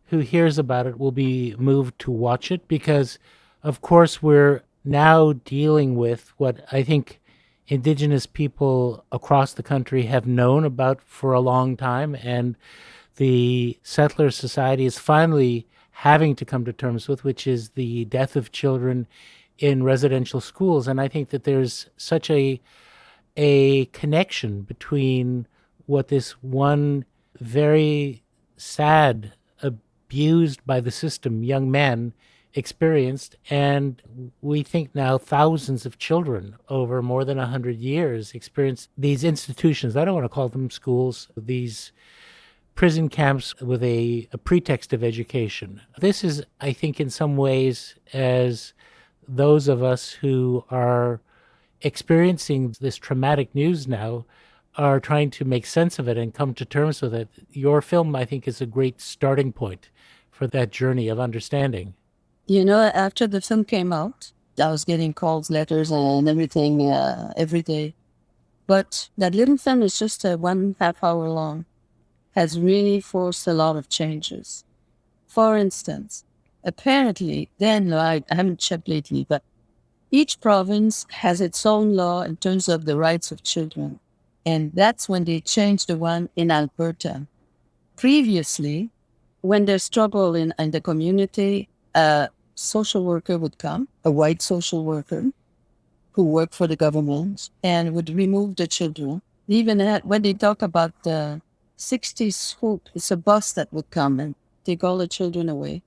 who hears about it will be moved to watch it, because, of course, we're now dealing with what I think Indigenous people across the country have known about for a long time, and the settler society is finally having to come to terms with, which is the death of children in residential schools. And I think that there's such a connection between what this one very sad, abused by the system young man experienced, and we think now thousands of children over more than 100 years experienced these institutions. I don't want to call them schools, these prison camps with a pretext of education. This is, I think, in some ways, as those of us who are experiencing this traumatic news now are trying to make sense of it and come to terms with it. Your film, I think, is a great starting point for that journey of understanding.
After the film came out, I was getting calls, letters, and everything every day. But that little film is just 1.5 hour long, has really forced a lot of changes. For instance, apparently, then, I haven't checked lately, but each province has its own law in terms of the rights of children. And that's when they changed the one in Alberta. Previously, when there's trouble in the community, a social worker would come, a white social worker who worked for the government, and would remove the children. Even when they talk about the 60s swoop, it's a bus that would come and take all the children away.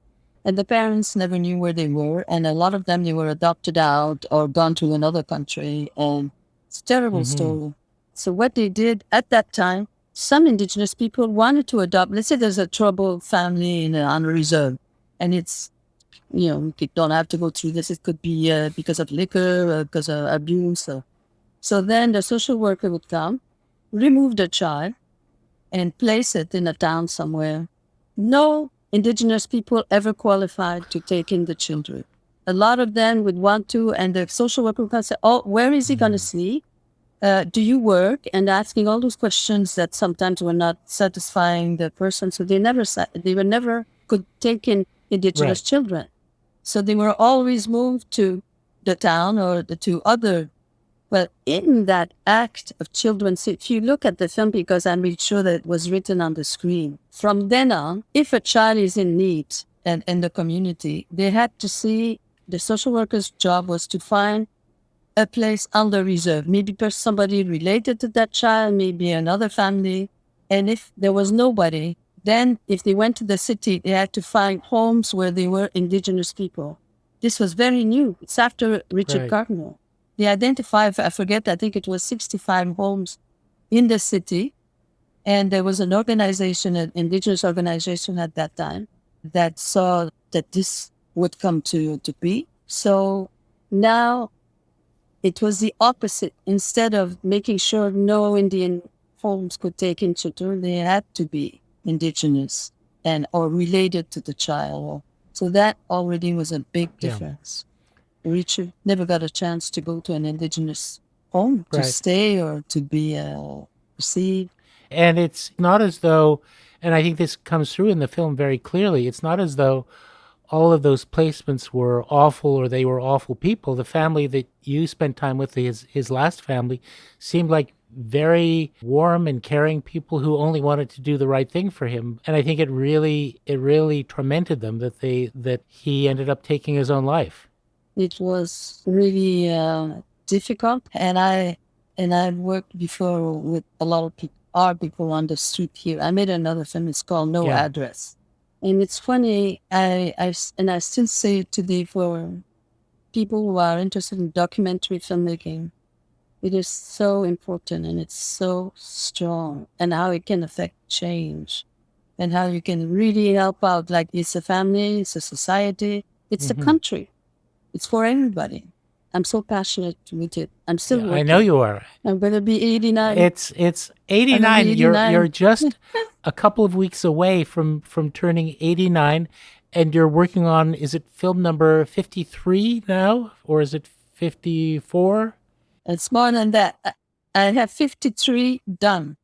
And the parents never knew where they were, and a lot of them, they were adopted out or gone to another country, and it's a terrible story. So what they did at that time, some Indigenous people wanted to adopt. Let's say there's a troubled family on a reserve, and it's, you don't have to go through this. It could be because of liquor, or because of abuse. So then the social worker would come, remove the child, and place it in a town somewhere. No Indigenous people ever qualified to take in the children. A lot of them would want to, and the social worker would say, "Oh, where is he going to sleep? Do you work?" And asking all those questions that sometimes were not satisfying the person. So they were never could take in Indigenous
Right.
children. So they were always moved to the town or to other. Well, in that act of children, so if you look at the film, because I made sure that it was written on the screen, from then on, if a child is in need and in the community, they had to see the social worker's job was to find a place under reserve, maybe somebody related to that child, maybe another family. And if there was nobody, then if they went to the city, they had to find homes where there were Indigenous people. This was very new. It's after Richard
Right.
Cardinal. They identified, I forget, I think it was 65 homes in the city. And there was an organization, an Indigenous organization at that time, that saw that this would come to be. So now it was the opposite. Instead of making sure no Indian homes could take in children, they had to be Indigenous and or related to the child. So that already was a big
Yeah.
difference. Richard never got a chance to go to an Indigenous home to
Right.
stay or to be received.
And it's not as though, and I think this comes through in the film very clearly, it's not as though all of those placements were awful or they were awful people. The family that you spent time with, his last family, seemed like very warm and caring people who only wanted to do the right thing for him. And I think it really tormented them that he ended up taking his own life.
It was really difficult, and I worked before with a lot of people on the street here. I made another film. It's called No
Yeah.
Address, and it's funny. I still say it today for people who are interested in documentary filmmaking. It is so important, and it's so strong, and how it can affect change, and how you can really help out. Like, it's a family, it's a society, it's a country. It's for everybody. I'm so passionate with it. I'm still
Yeah,
working.
I know you are.
I'm going to be 89.
It's
I'm
89.
gonna be 89.
You're just a couple of weeks away from turning 89, and you're working on, is it film number 53 now, or is it 54?
It's more than that. I have 53 done.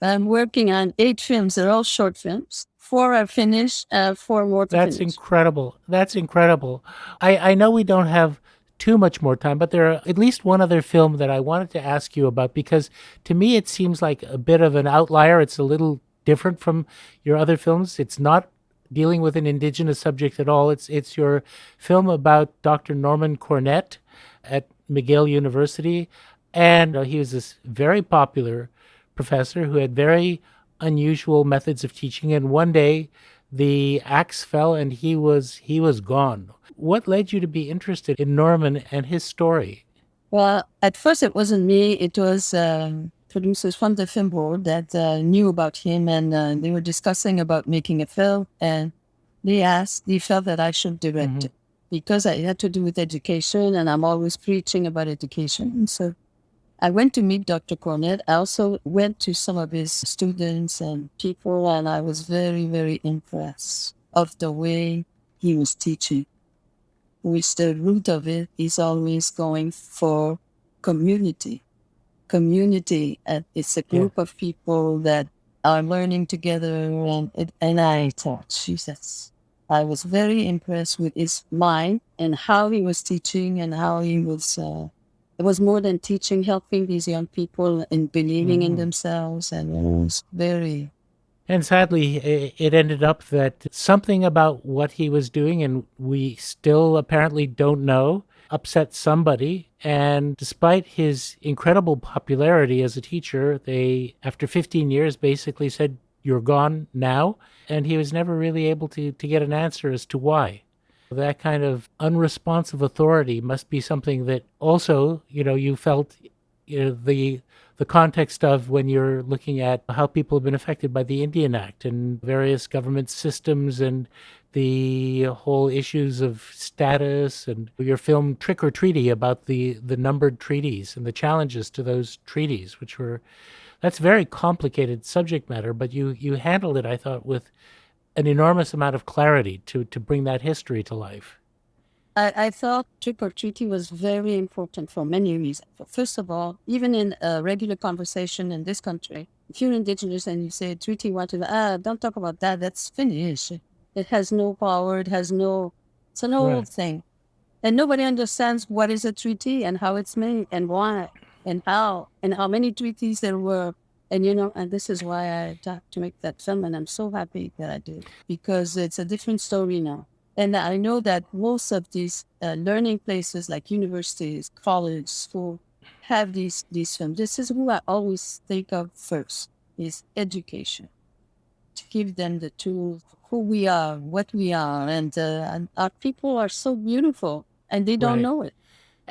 I'm working on 8 films. They're all short films. 4 are finished, 4 more to
That's
finish.
incredible. That's incredible. I know we don't have too much more time, but there are at least one other film that I wanted to ask you about, because to me it seems like a bit of an outlier. It's a little different from your other films. It's not dealing with an Indigenous subject at all. It's your film about Dr. Norman Cornett at McGill University. And he was this very popular professor who had very unusual methods of teaching. And one day the axe fell and he was gone. What led you to be interested in Norman and his story?
Well, at first it wasn't me. It was producers from the film board that knew about him, and they were discussing about making a film, and they felt that I should direct it, because I had to do with education, and I'm always preaching about education. And so I went to meet Dr. Cornett. I also went to some of his students and people, and I was very, very impressed of the way he was teaching. Which the root of it is always going for community. Community, it's a group of people that are learning together, and I thought, Jesus, I was very impressed with his mind and how he was teaching, and how he was, it was more than teaching, helping these young people in believing in themselves, and it was very...
And sadly, it ended up that something about what he was doing, and we still apparently don't know, upset somebody. And despite his incredible popularity as a teacher, they, after 15 years, basically said, "You're gone now." And he was never really able to get an answer as to why. That kind of unresponsive authority must be something that also, you felt, the context of when you're looking at how people have been affected by the Indian Act and various government systems and the whole issues of status, and your film Trick or Treaty about the numbered treaties and the challenges to those treaties, that's very complicated subject matter, but you handled it, I thought, with an enormous amount of clarity to bring that history to life.
I thought trick or treaty was very important for many reasons. First of all, even in a regular conversation in this country, if you're indigenous and you say treaty, whatever, don't talk about that. That's finished. It has no power. It's an old
Right.
thing. And nobody understands what is a treaty and how it's made and why and how many treaties there were. And, and this is why I tried to make that film. And I'm so happy that I did, because it's a different story now. And I know that most of these learning places like universities, college, school, have these films. This is who I always think of first, is education. To give them the tools, who we are, what we are. And our people are so beautiful, and they don't
Right.
know it.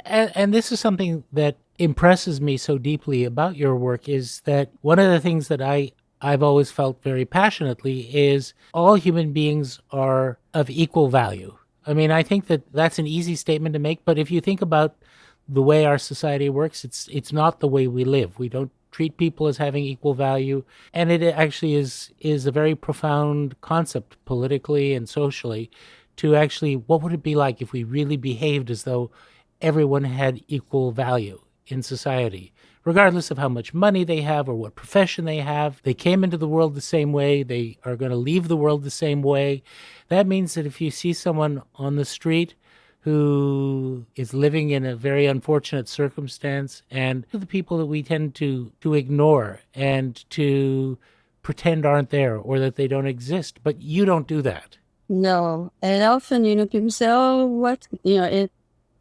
And this is something that impresses me so deeply about your work, is that one of the things that I've always felt very passionately is all human beings are of equal value. I mean, I think that that's an easy statement to make, but if you think about the way our society works, it's not the way we live. We don't treat people as having equal value, and it actually is a very profound concept politically and socially, to actually, what would it be like if we really behaved as though everyone had equal value in society, regardless of how much money they have or what profession they have. They came into the world the same way. They are going to leave the world the same way. That means that if you see someone on the street who is living in a very unfortunate circumstance, and the people that we tend to ignore and to pretend aren't there or that they don't exist, but you don't do that.
No. And often, people say, oh, what,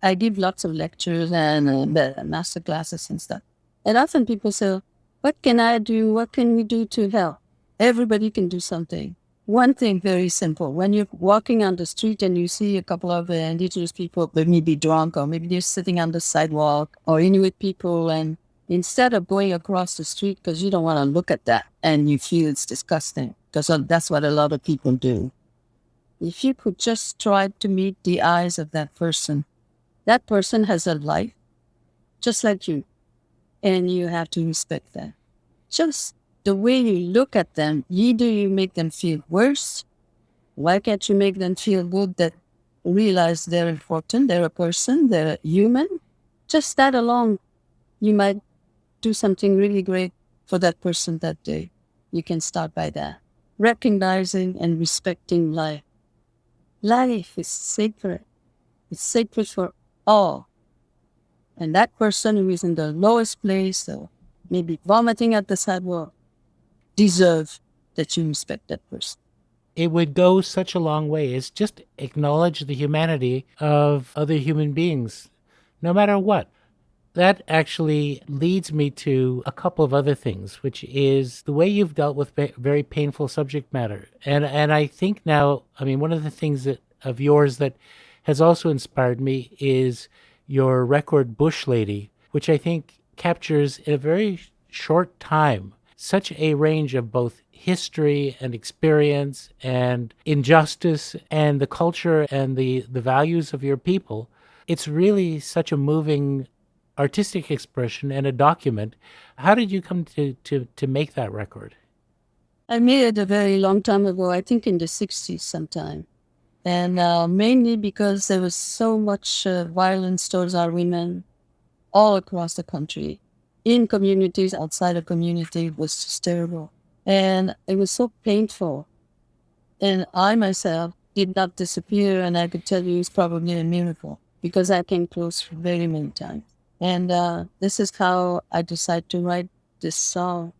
I give lots of lectures and master classes and stuff. And often people say, what can I do? What can we do to help? Everybody can do something. One thing very simple. When you're walking on the street and you see a couple of indigenous people, they may be drunk, or maybe they're sitting on the sidewalk, or Inuit people, and instead of going across the street because you don't want to look at that and you feel it's disgusting, because that's what a lot of people do. If you could just try to meet the eyes of that person has a life just like you, and you have to respect that. Just the way you look at them, either you make them feel worse. Why can't you make them feel good, that realize they're important, they're a person, they're human? Just that alone, you might do something really great for that person that day. You can start by that. Recognizing and respecting life. Life is sacred. It's sacred for all. And that person who is in the lowest place, or maybe vomiting at the sidewalk, deserve that you respect that person.
It would go such a long way, is just acknowledge the humanity of other human beings, no matter what. That actually leads me to a couple of other things, which is the way you've dealt with very painful subject matter. And I think now, I mean, one of the things of yours that has also inspired me is your record Bush Lady, which I think captures in a very short time such a range of both history and experience and injustice and the culture and the values of your people. It's really such a moving artistic expression and a document. How did you come to make that record?
I made it a very long time ago, I think in the 60s sometime. And mainly because there was so much violence towards our women all across the country. In communities, outside of community, it was just terrible. And it was so painful. And I myself did not disappear, and I could tell you it's probably a miracle, because I came close very many times. And this is how I decided to write this song,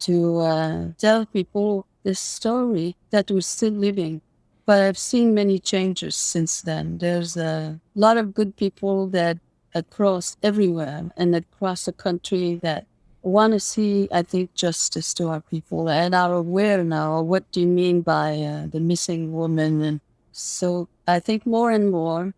to tell people this story that we're still living. But I've seen many changes since then. There's a lot of good people that across everywhere and across the country that want to see, I think, justice to our people and are aware now of what do you mean by the missing woman. And so I think more and more,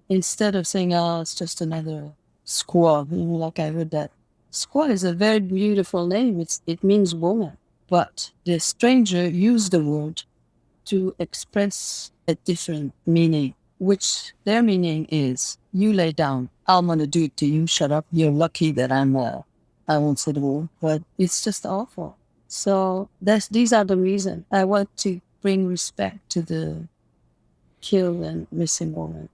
instead of saying, oh, it's just another squaw, like I heard that. Squaw is a very beautiful name. It means woman. But the stranger used the word to express a different meaning, which their meaning is, you lay down, I'm going to do it to you, shut up, you're lucky that I won't say the word, but it's just awful. So these are the reason I want to bring respect to the killed and missing woman.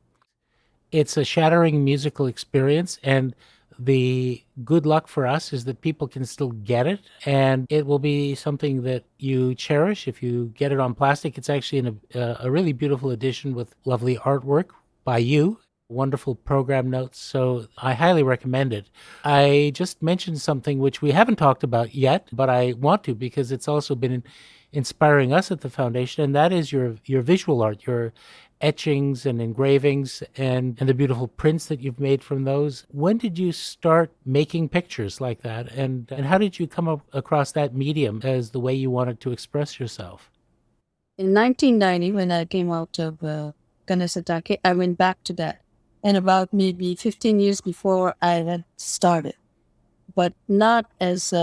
It's a shattering musical experience, and the good luck for us is that people can still get it, and it will be something that you cherish if you get it on plastic. It's actually in a really beautiful edition with lovely artwork by you, wonderful program notes, so I highly recommend it. I just mentioned something which we haven't talked about yet, but I want to because it's also been inspiring us at the foundation, and that is your visual art, your etchings and engravings and the beautiful prints that you've made from those. When did you start making pictures like that? And how did you come across that medium as the way you wanted to express yourself?
In 1990, when I came out of Ganesatake, I went back to that. And about maybe 15 years before I had started, but not as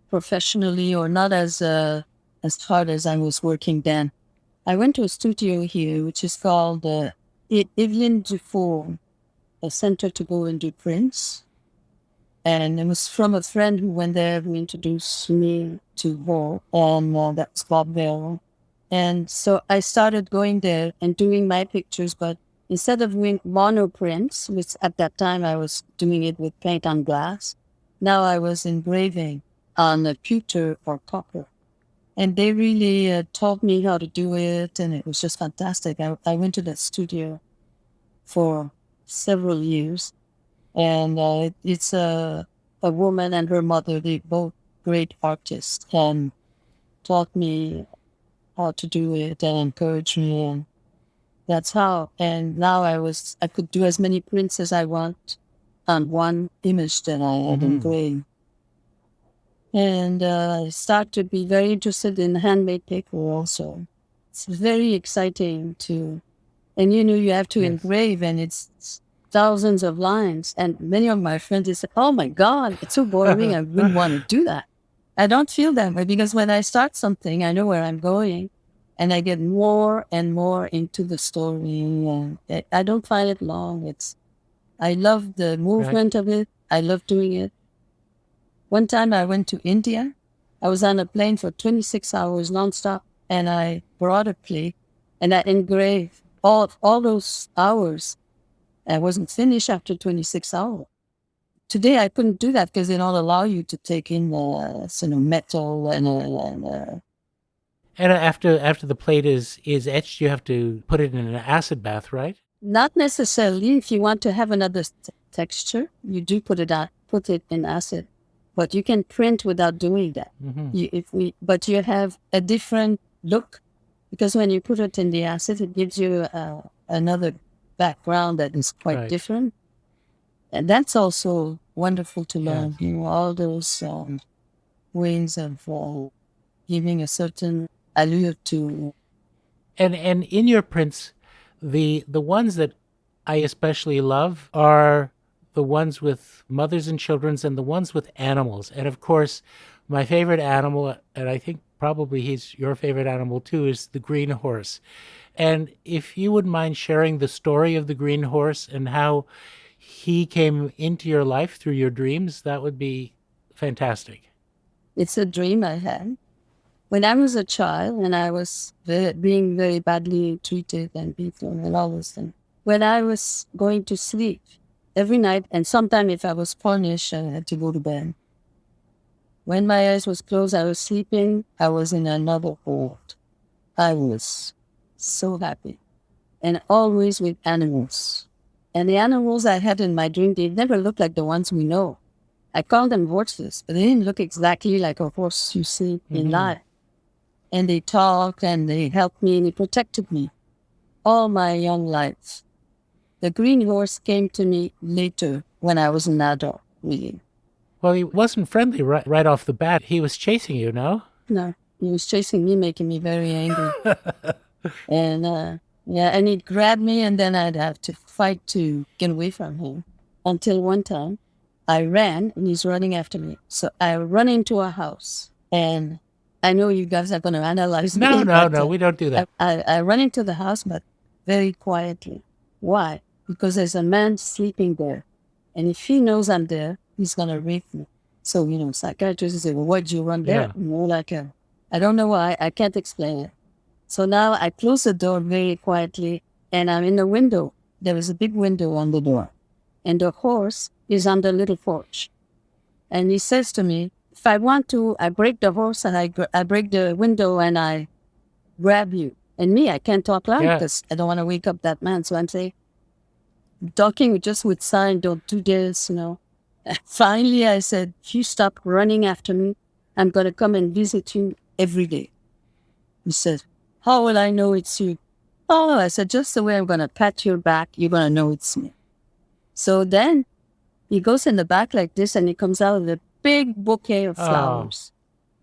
professionally or not as hard as I was working then. I went to a studio here, which is called Evelyn Dufour, a center to go and do prints. And it was from a friend who went there who introduced me to her, and that was Bob Bell. And so I started going there and doing my pictures, but instead of doing mono prints, which at that time I was doing it with paint on glass, now I was engraving on a pewter or copper. And they really taught me how to do it, and it was just fantastic. I went to that studio for several years, and it's a woman and her mother, they both great artists, and taught me how to do it and encouraged me, and that's how. And now I could do as many prints as I want on one image that I had engraved. And I started to be very interested in handmade paper also. It's very exciting and you have to engrave, and it's thousands of lines. And many of my friends, they say, oh my God, it's so boring. I wouldn't want to do that. I don't feel that way because when I start something, I know where I'm going, and I get more and more into the story. And I don't find it long. I love the movement of it. I love doing it. One time I went to India. I was on a plane for 26 hours nonstop, and I brought a plate, and I engraved all those hours. I wasn't finished after 26 hours. Today I couldn't do that because they don't allow you to take in metal
And after the plate is etched, you have to put it in an acid bath, right?
Not necessarily. If you want to have another texture, you do put it in acid. But you can print without doing that. But you have a different look, because when you put it in the acid, it gives you another background that is quite different. And that's also wonderful to learn. All those ways of giving a certain allure to.
And in your prints, the ones that I especially love are the ones with mothers and children and the ones with animals. And of course, my favorite animal, and I think probably he's your favorite animal too, is the green horse. And if you wouldn't mind sharing the story of the green horse and how he came into your life through your dreams, that would be fantastic.
It's a dream I had. When I was a child and I was being very badly treated and beaten and all those things, when I was going to sleep every night, and sometimes if I was punished, I had to go to bed. When my eyes was closed, I was sleeping, I was in another world. I was so happy. And always with animals. And the animals I had in my dream, they never looked like the ones we know. I called them horses, but they didn't look exactly like a horse you see in life. And they talked and they helped me and they protected me all my young life. The green horse came to me later when I was an adult, really.
Well, he wasn't friendly right off the bat. He was chasing you, no?
No, he was chasing me, making me very angry. And and he'd grab me, and then I'd have to fight to get away from him. Until one time, I ran, and he's running after me. So I run into a house, and I know you guys are going to analyze me.
No, we don't do that.
I run into the house, but very quietly. Why? Because there's a man sleeping there. And if he knows I'm there, he's going to rape me. So, psychiatrists say, well, why'd you run there?
Yeah.
More like I don't know why. I can't explain it. So now I close the door very quietly and I'm in the window. There is a big window on the door. And the horse is on the little porch. And he says to me, if I want to, I break the horse and I break the window and I grab you. And me, I can't talk loud
Yeah.
because I don't want to wake up that man. So I'm saying, talking just with sign, don't do this, you know. And finally, I said, if you stop running after me, I'm going to come and visit you every day. He said, how will I know it's you? Oh, I said, just the way I'm going to pat your back, you're going to know it's me. So then he goes in the back like this and he comes out with a big bouquet of flowers.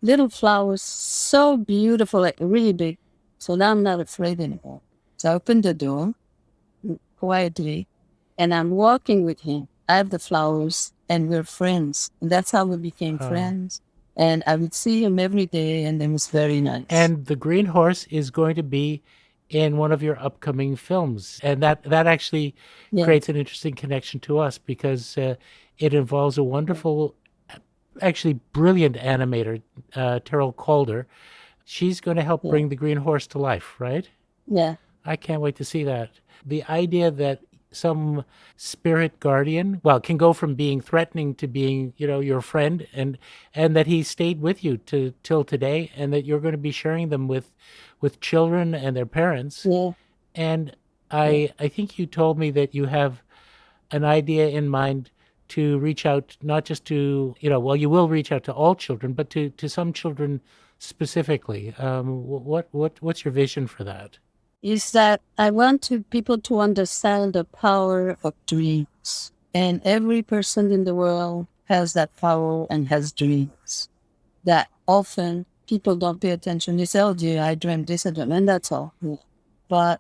Little flowers, so beautiful, like really big. So now I'm not afraid anymore. So I opened the door quietly and I'm walking with him. I have the flowers and we're friends. And that's how we became friends. And I would see him every day and it was very nice.
And the green horse is going to be in one of your upcoming films. And that actually creates an interesting connection to us because it involves a wonderful, actually brilliant animator, Terrell Calder. She's going to help bring the green horse to life, right?
Yeah.
I can't wait to see that. The idea that some spirit guardian, well, can go from being threatening to being, you know, your friend, and that he stayed with you till today, and that you're going to be sharing them with children and their parents.
Yeah.
And I think you told me that you have an idea in mind to reach out, not just to, you know, well, you will reach out to all children, but to some children specifically. What's your vision for that?
Is that I want people to understand the power of dreams. And every person in the world has that power and has dreams that often people don't pay attention. They say, oh dear, I dreamed this, and that's all. But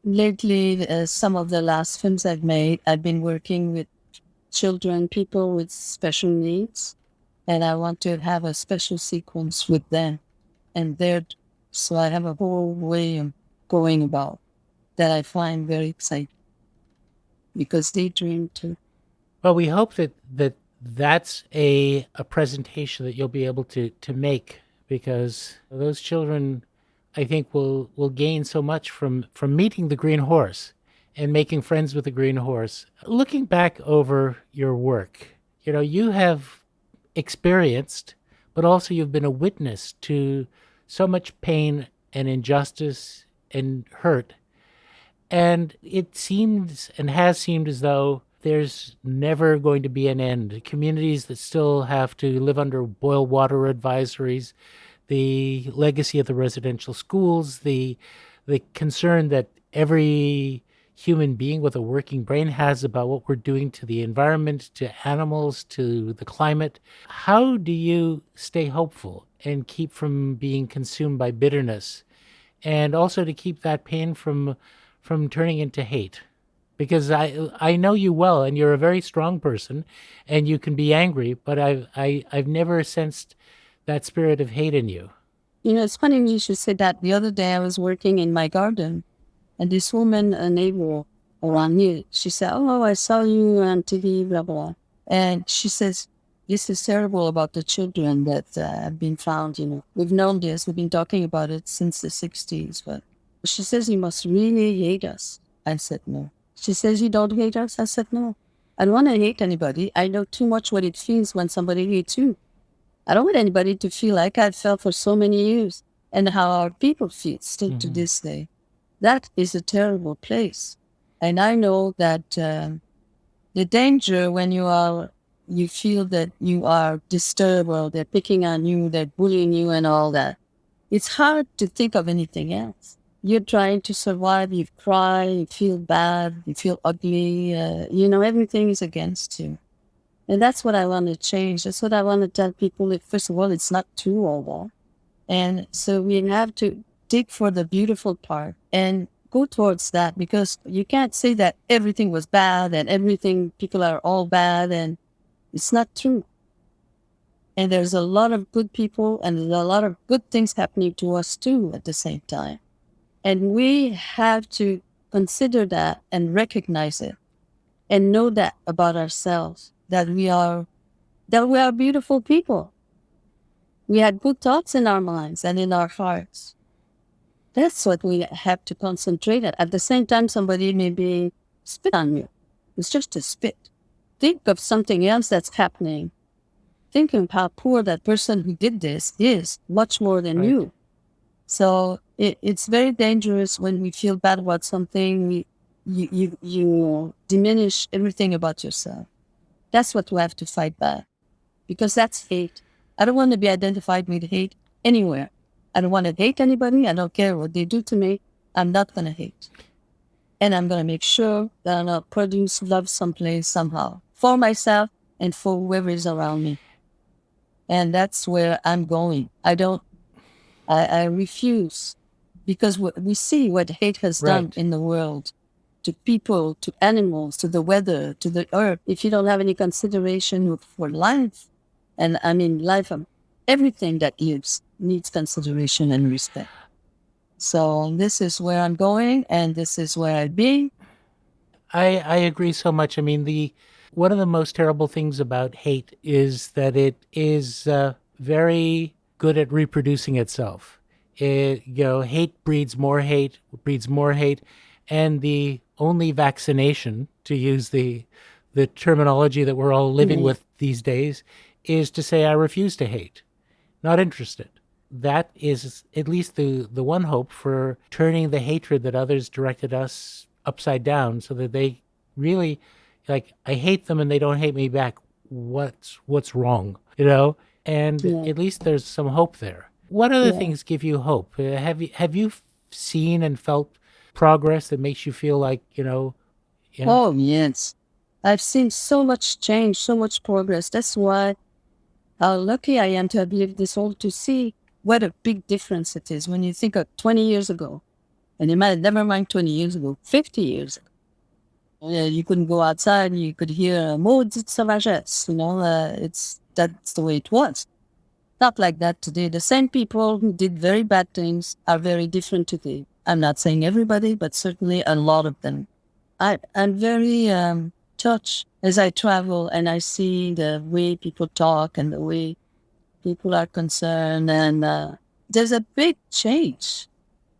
lately, some of the last films I've made, I've been working with children, people with special needs, and I want to have a special sequence with them. And so I have a whole way of going about that I find very exciting because they dream too.
Well, we hope that's a presentation that you'll be able to make, because those children, I think, will gain so much from meeting the green horse and making friends with the green horse. Looking back over your work, you know, you have experienced, but also you've been a witness to so much pain and injustice and hurt. And it seems and has seemed as though there's never going to be an end. Communities that still have to live under boil water advisories, the legacy of the residential schools, the concern that every human being with a working brain has about what we're doing to the environment, to animals, to the climate. How do you stay hopeful and keep from being consumed by bitterness, and also to keep that pain from turning into hate? Because I know you well, and you're a very strong person, and you can be angry, but I've never sensed that spirit of hate in you.
You know, it's funny you should say that. The other day I was working in my garden, and this woman, a neighbor around here, she said, oh, I saw you on TV, blah, blah. And she says, this is terrible about the children that have been found, you know. We've known this, we've been talking about it since the 60s, but she says, you must really hate us. I said, no. She says, you don't hate us? I said, no. I don't want to hate anybody. I know too much what it feels when somebody hates you. I don't want anybody to feel like I felt for so many years and how our people feel still to this day. That is a terrible place. And I know that the danger when you feel that you are disturbed or they're picking on you, they're bullying you and all that, it's hard to think of anything else. You're trying to survive, you cry, you feel bad, you feel ugly, you know, everything is against you. And that's what I want to change. That's what I want to tell people. That, first of all, it's not true all that. And so we have to dig for the beautiful part and go towards that, because you can't say that everything was bad and everything, people are all bad, and it's not true. And there's a lot of good people and there's a lot of good things happening to us too at the same time. And we have to consider that and recognize it and know that about ourselves, that we are beautiful people. We had good thoughts in our minds and in our hearts. That's what we have to concentrate on. At the same time, somebody may be spit on you. It's just a spit. Think of something else that's happening. Think of how poor that person who did this is, much more than
Right.
you. So it's very dangerous when we feel bad about something. You diminish everything about yourself. That's what we have to fight back, because that's hate. I don't want to be identified with hate anywhere. I don't want to hate anybody. I don't care what they do to me. I'm not going to hate. And I'm going to make sure that I'm going to produce love someplace, somehow, for myself and for whoever is around me. And that's where I'm going. I refuse, because we see what hate has done
Right.
in the world, to people, to animals, to the weather, to the earth. If you don't have any consideration for life, and I mean life, everything that lives needs consideration and respect. So this is where I'm going, and this is where I've been.
I agree so much. I mean, one of the most terrible things about hate is that it is very good at reproducing itself. Hate breeds more hate, and the only vaccination, to use the terminology that we're all living
Mhm.
with these days, is to say I refuse to hate. Not interested. That is at least the one hope for turning the hatred that others directed us upside down, so that they really, like, I hate them and they don't hate me back. What's wrong? And
Yeah,
at least there's some hope there. What other
yeah.
things give you hope? Have you seen and felt progress that makes you feel like, yeah?
Oh, yes. I've seen so much change, so much progress. That's why how lucky I am to have lived this all to see what a big difference it is when you think of 20 years ago. And never mind 20 years ago, 50 years ago. You couldn't go outside, you could hear maudite sauvages, that's the way it was. Not like that today. The same people who did very bad things are very different today. I'm not saying everybody, but certainly a lot of them. I'm very touched as I travel and I see the way people talk and the way people are concerned. And there's a big change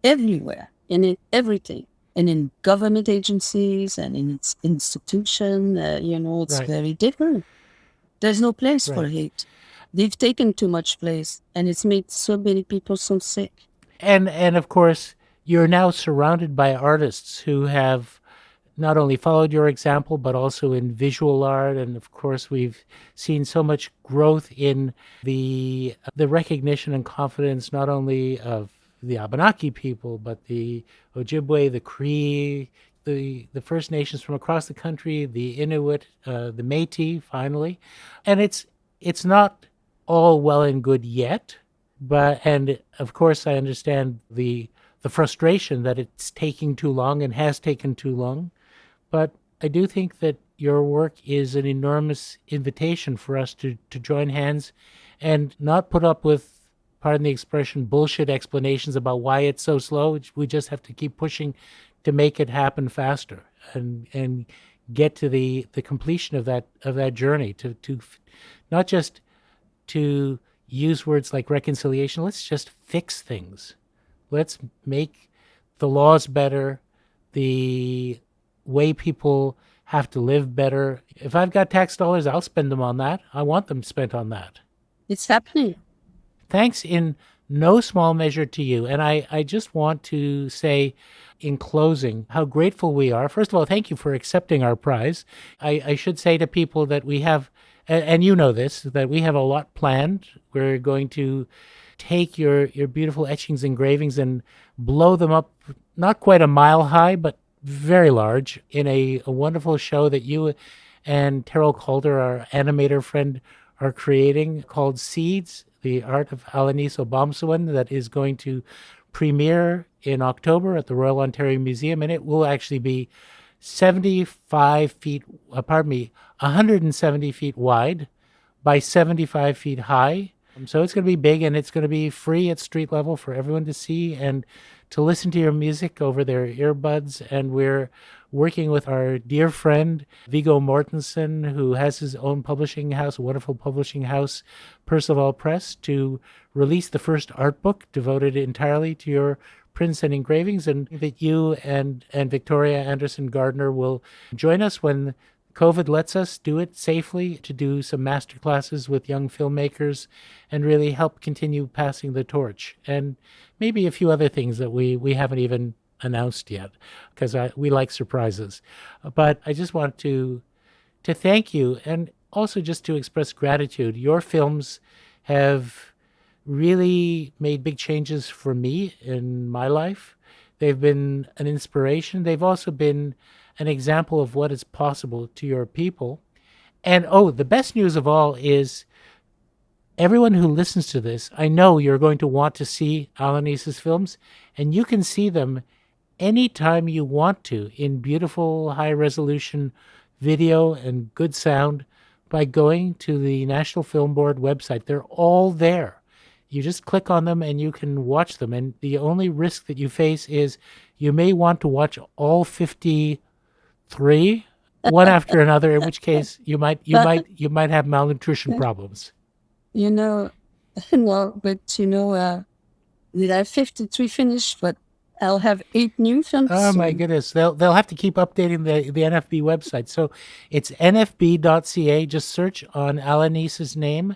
everywhere, in everything. And in government agencies and in its institution, it's
Right,
very different. There's no place for
right.
hate. They've taken too much place, and it's made so many people so sick.
And of course, you're now surrounded by artists who have not only followed your example, but also in visual art. And of course, we've seen so much growth in the recognition and confidence, not only of the Abenaki people, but the Ojibwe, the Cree, the First Nations from across the country, the Inuit, the Métis, finally. And it's not all well and good yet, and of course, I understand the frustration that it's taking too long and has taken too long. But I do think that your work is an enormous invitation for us to join hands and not put up with, pardon the expression, bullshit explanations about why it's so slow. We just have to keep pushing to make it happen faster and get to the completion of that journey, to not just to use words like reconciliation. Let's just fix things. Let's make the laws better, the way people have to live better. If I've got tax dollars, I'll spend them on that. I want them spent on that.
It's happening.
Thanks in no small measure to you. And I just want to say in closing how grateful we are. First of all, thank you for accepting our prize. I should say to people that we have, and you know this, that we have a lot planned. We're going to take your beautiful etchings, engravings, and blow them up, not quite a mile high, but very large, in a wonderful show that you and Terrell Calder, our animator friend, are creating, called Seeds, the art of Alanis Obomsawin, that is going to premiere in October at the Royal Ontario Museum. And it will actually be 75 feet, 170 feet wide by 75 feet high. So it's going to be big, and it's going to be free at street level for everyone to see. And to listen to your music over their earbuds. And we're working with our dear friend Viggo Mortensen, who has his own publishing house, a wonderful publishing house, Percival Press, to release the first art book devoted entirely to your prints and engravings, and that you and Victoria Anderson Gardner will join us when COVID lets us do it safely, to do some master classes with young filmmakers and really help continue passing the torch. And maybe a few other things that we haven't even announced yet, because we like surprises. But I just want to thank you, and also just to express gratitude. Your films have really made big changes for me in my life. They've been an inspiration. They've also been an example of what is possible to your people. And the best news of all is everyone who listens to this, I know you're going to want to see Alanis's films, and you can see them anytime you want to in beautiful high-resolution video and good sound by going to the National Film Board website. They're all there. You just click on them and you can watch them. And the only risk that you face is you may want to watch all 53 one after another, in which case you might have malnutrition problems.
No, but did I have 53 finished, but I'll have 8 new films.
Oh my goodness. They'll have to keep updating the NFB website. So it's nfb.ca. Just search on Alanis's name.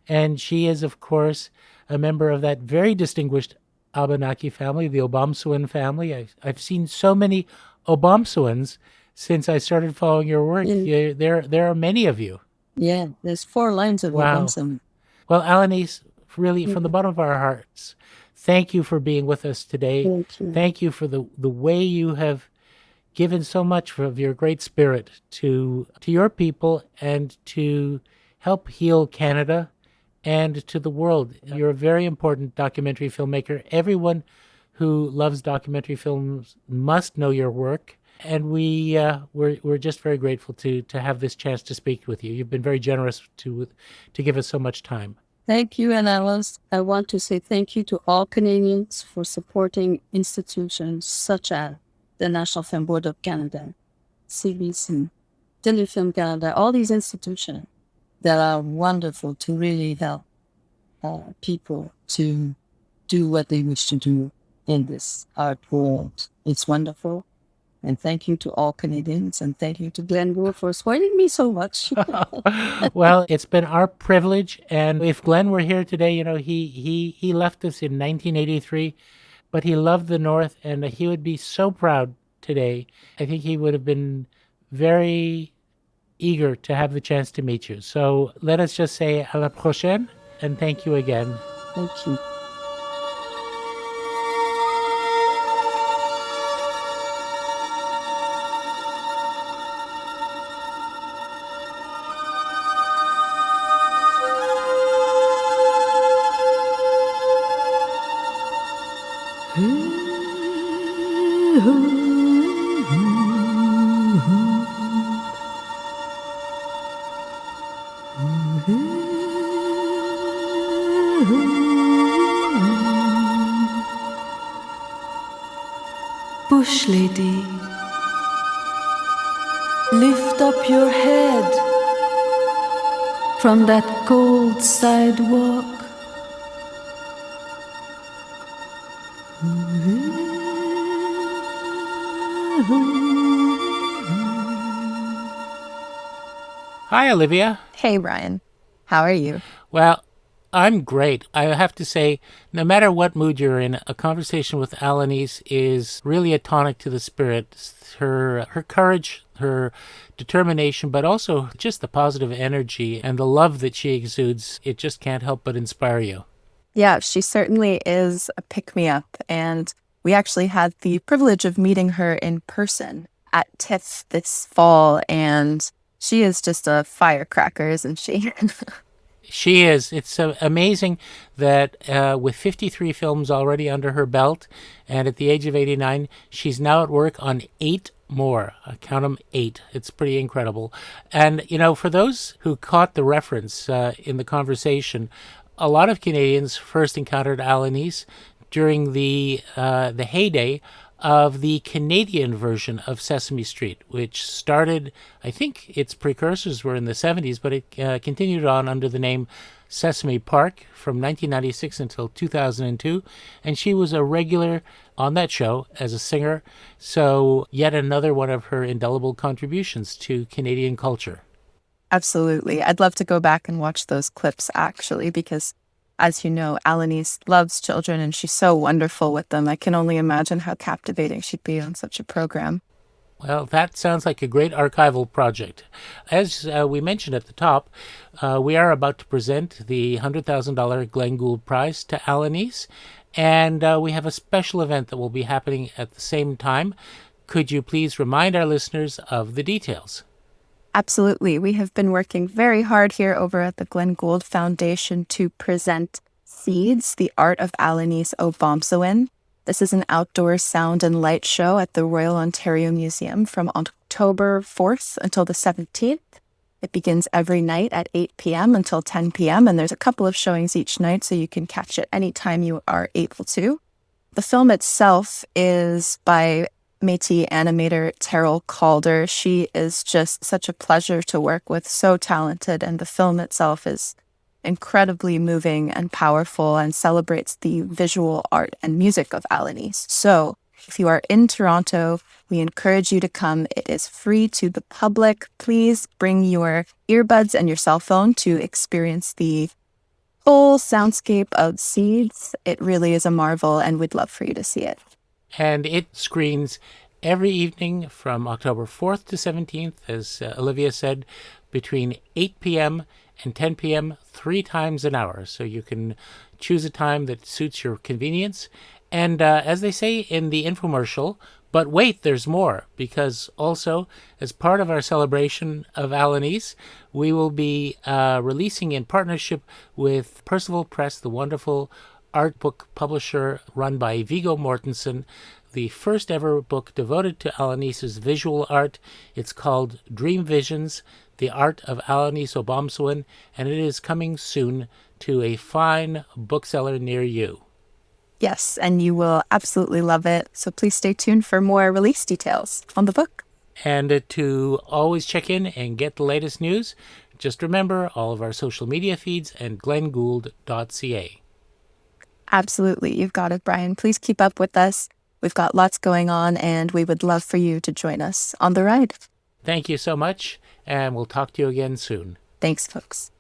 And she is, of course, a member of that very distinguished Abenaki family, the Obomsawin family. I've seen so many Obomsawins since I started following your work. There are many of you.
Yeah, there's 4 lines of Obomsawin.
Well, Alanis, really, from the bottom of our hearts, thank you for being with us today.
Thank you.
Thank you for the way you have given so much of your great spirit to your people and to help heal Canada and to the world. You're a very important documentary filmmaker. Everyone who loves documentary films must know your work. And we're just very grateful to have this chance to speak with you. You've been very generous to give us so much time.
Thank you, and I want to say thank you to all Canadians for supporting institutions such as the National Film Board of Canada, CBC, Telefilm Canada, all these institutions that are wonderful to really help people to do what they wish to do in this art world. It's wonderful. And thank you to all Canadians, and thank you to Glenn Gould for spoiling me so much.
Well, it's been our privilege, and if Glenn were here today, he left us in 1983, but he loved the North, and he would be so proud today. I think he would have been very eager to have the chance to meet you. So let us just say à la prochaine, and thank you again.
Thank you.
Bush lady, lift up your head from that cold sidewalk.
Hi, Olivia.
Hey, Brian. How are you?
Well, I'm great. I have to say, no matter what mood you're in, a conversation with Alanis is really a tonic to the spirit. Her courage, her determination, but also just the positive energy and the love that she exudes, it just can't help but inspire you.
Yeah, she certainly is a pick-me-up, and we actually had the privilege of meeting her in person at TIFF this fall, and she is just a firecracker, isn't she?
She is. It's amazing that with 53 films already under her belt, and at the age of 89, she's now at work on 8 more. I count them 8. It's pretty incredible. And, for those who caught the reference in the conversation, a lot of Canadians first encountered Alanis during the heyday of the Canadian version of Sesame Street, which started, I think its precursors were in the 70s, but it continued on under the name Sesame Park from 1996 until 2002, and she was a regular on that show as a singer, so yet another one of her indelible contributions to Canadian culture.
Absolutely. I'd love to go back and watch those clips, actually, because as you know, Alanis loves children and she's so wonderful with them. I can only imagine how captivating she'd be on such a program.
Well, that sounds like a great archival project. As we mentioned at the top, we are about to present the $100,000 Glenn Gould Prize to Alanis, and we have a special event that will be happening at the same time. Could you please remind our listeners of the details?
Absolutely. We have been working very hard here over at the Glenn Gould Foundation to present Seeds, the Art of Alanis Obomsawin. This is an outdoor sound and light show at the Royal Ontario Museum from October 4th until the 17th. It begins every night at 8 p.m. until 10 p.m., and there's a couple of showings each night, so you can catch it anytime you are able to. The film itself is by Métis animator Terrell Calder. She is just such a pleasure to work with, so talented, and the film itself is incredibly moving and powerful and celebrates the visual art and music of Alanis. So if you are in Toronto, we encourage you to come. It is free to the public. Please bring your earbuds and your cell phone to experience the full soundscape of Seeds. It really is a marvel, and we'd love for you to see it.
And it screens every evening from October 4th to 17th, as Olivia said, between 8 p.m. and 10 p.m., 3 times an hour. So you can choose a time that suits your convenience. And as they say in the infomercial, but wait, there's more, because also, as part of our celebration of Alanis, we will be releasing in partnership with Percival Press, the wonderful art book publisher run by Viggo Mortensen, the first ever book devoted to Alanis's visual art. It's called Dream Visions, the Art of Alanis Obomsawin, and it is coming soon to a fine bookseller near you.
Yes, and you will absolutely love it. So please stay tuned for more release details on the book.
And to always check in and get the latest news, just remember all of our social media feeds and glenngould.ca.
Absolutely. You've got it, Brian. Please keep up with us. We've got lots going on, and we would love for you to join us on the ride.
Thank you so much, and we'll talk to you again soon.
Thanks, folks.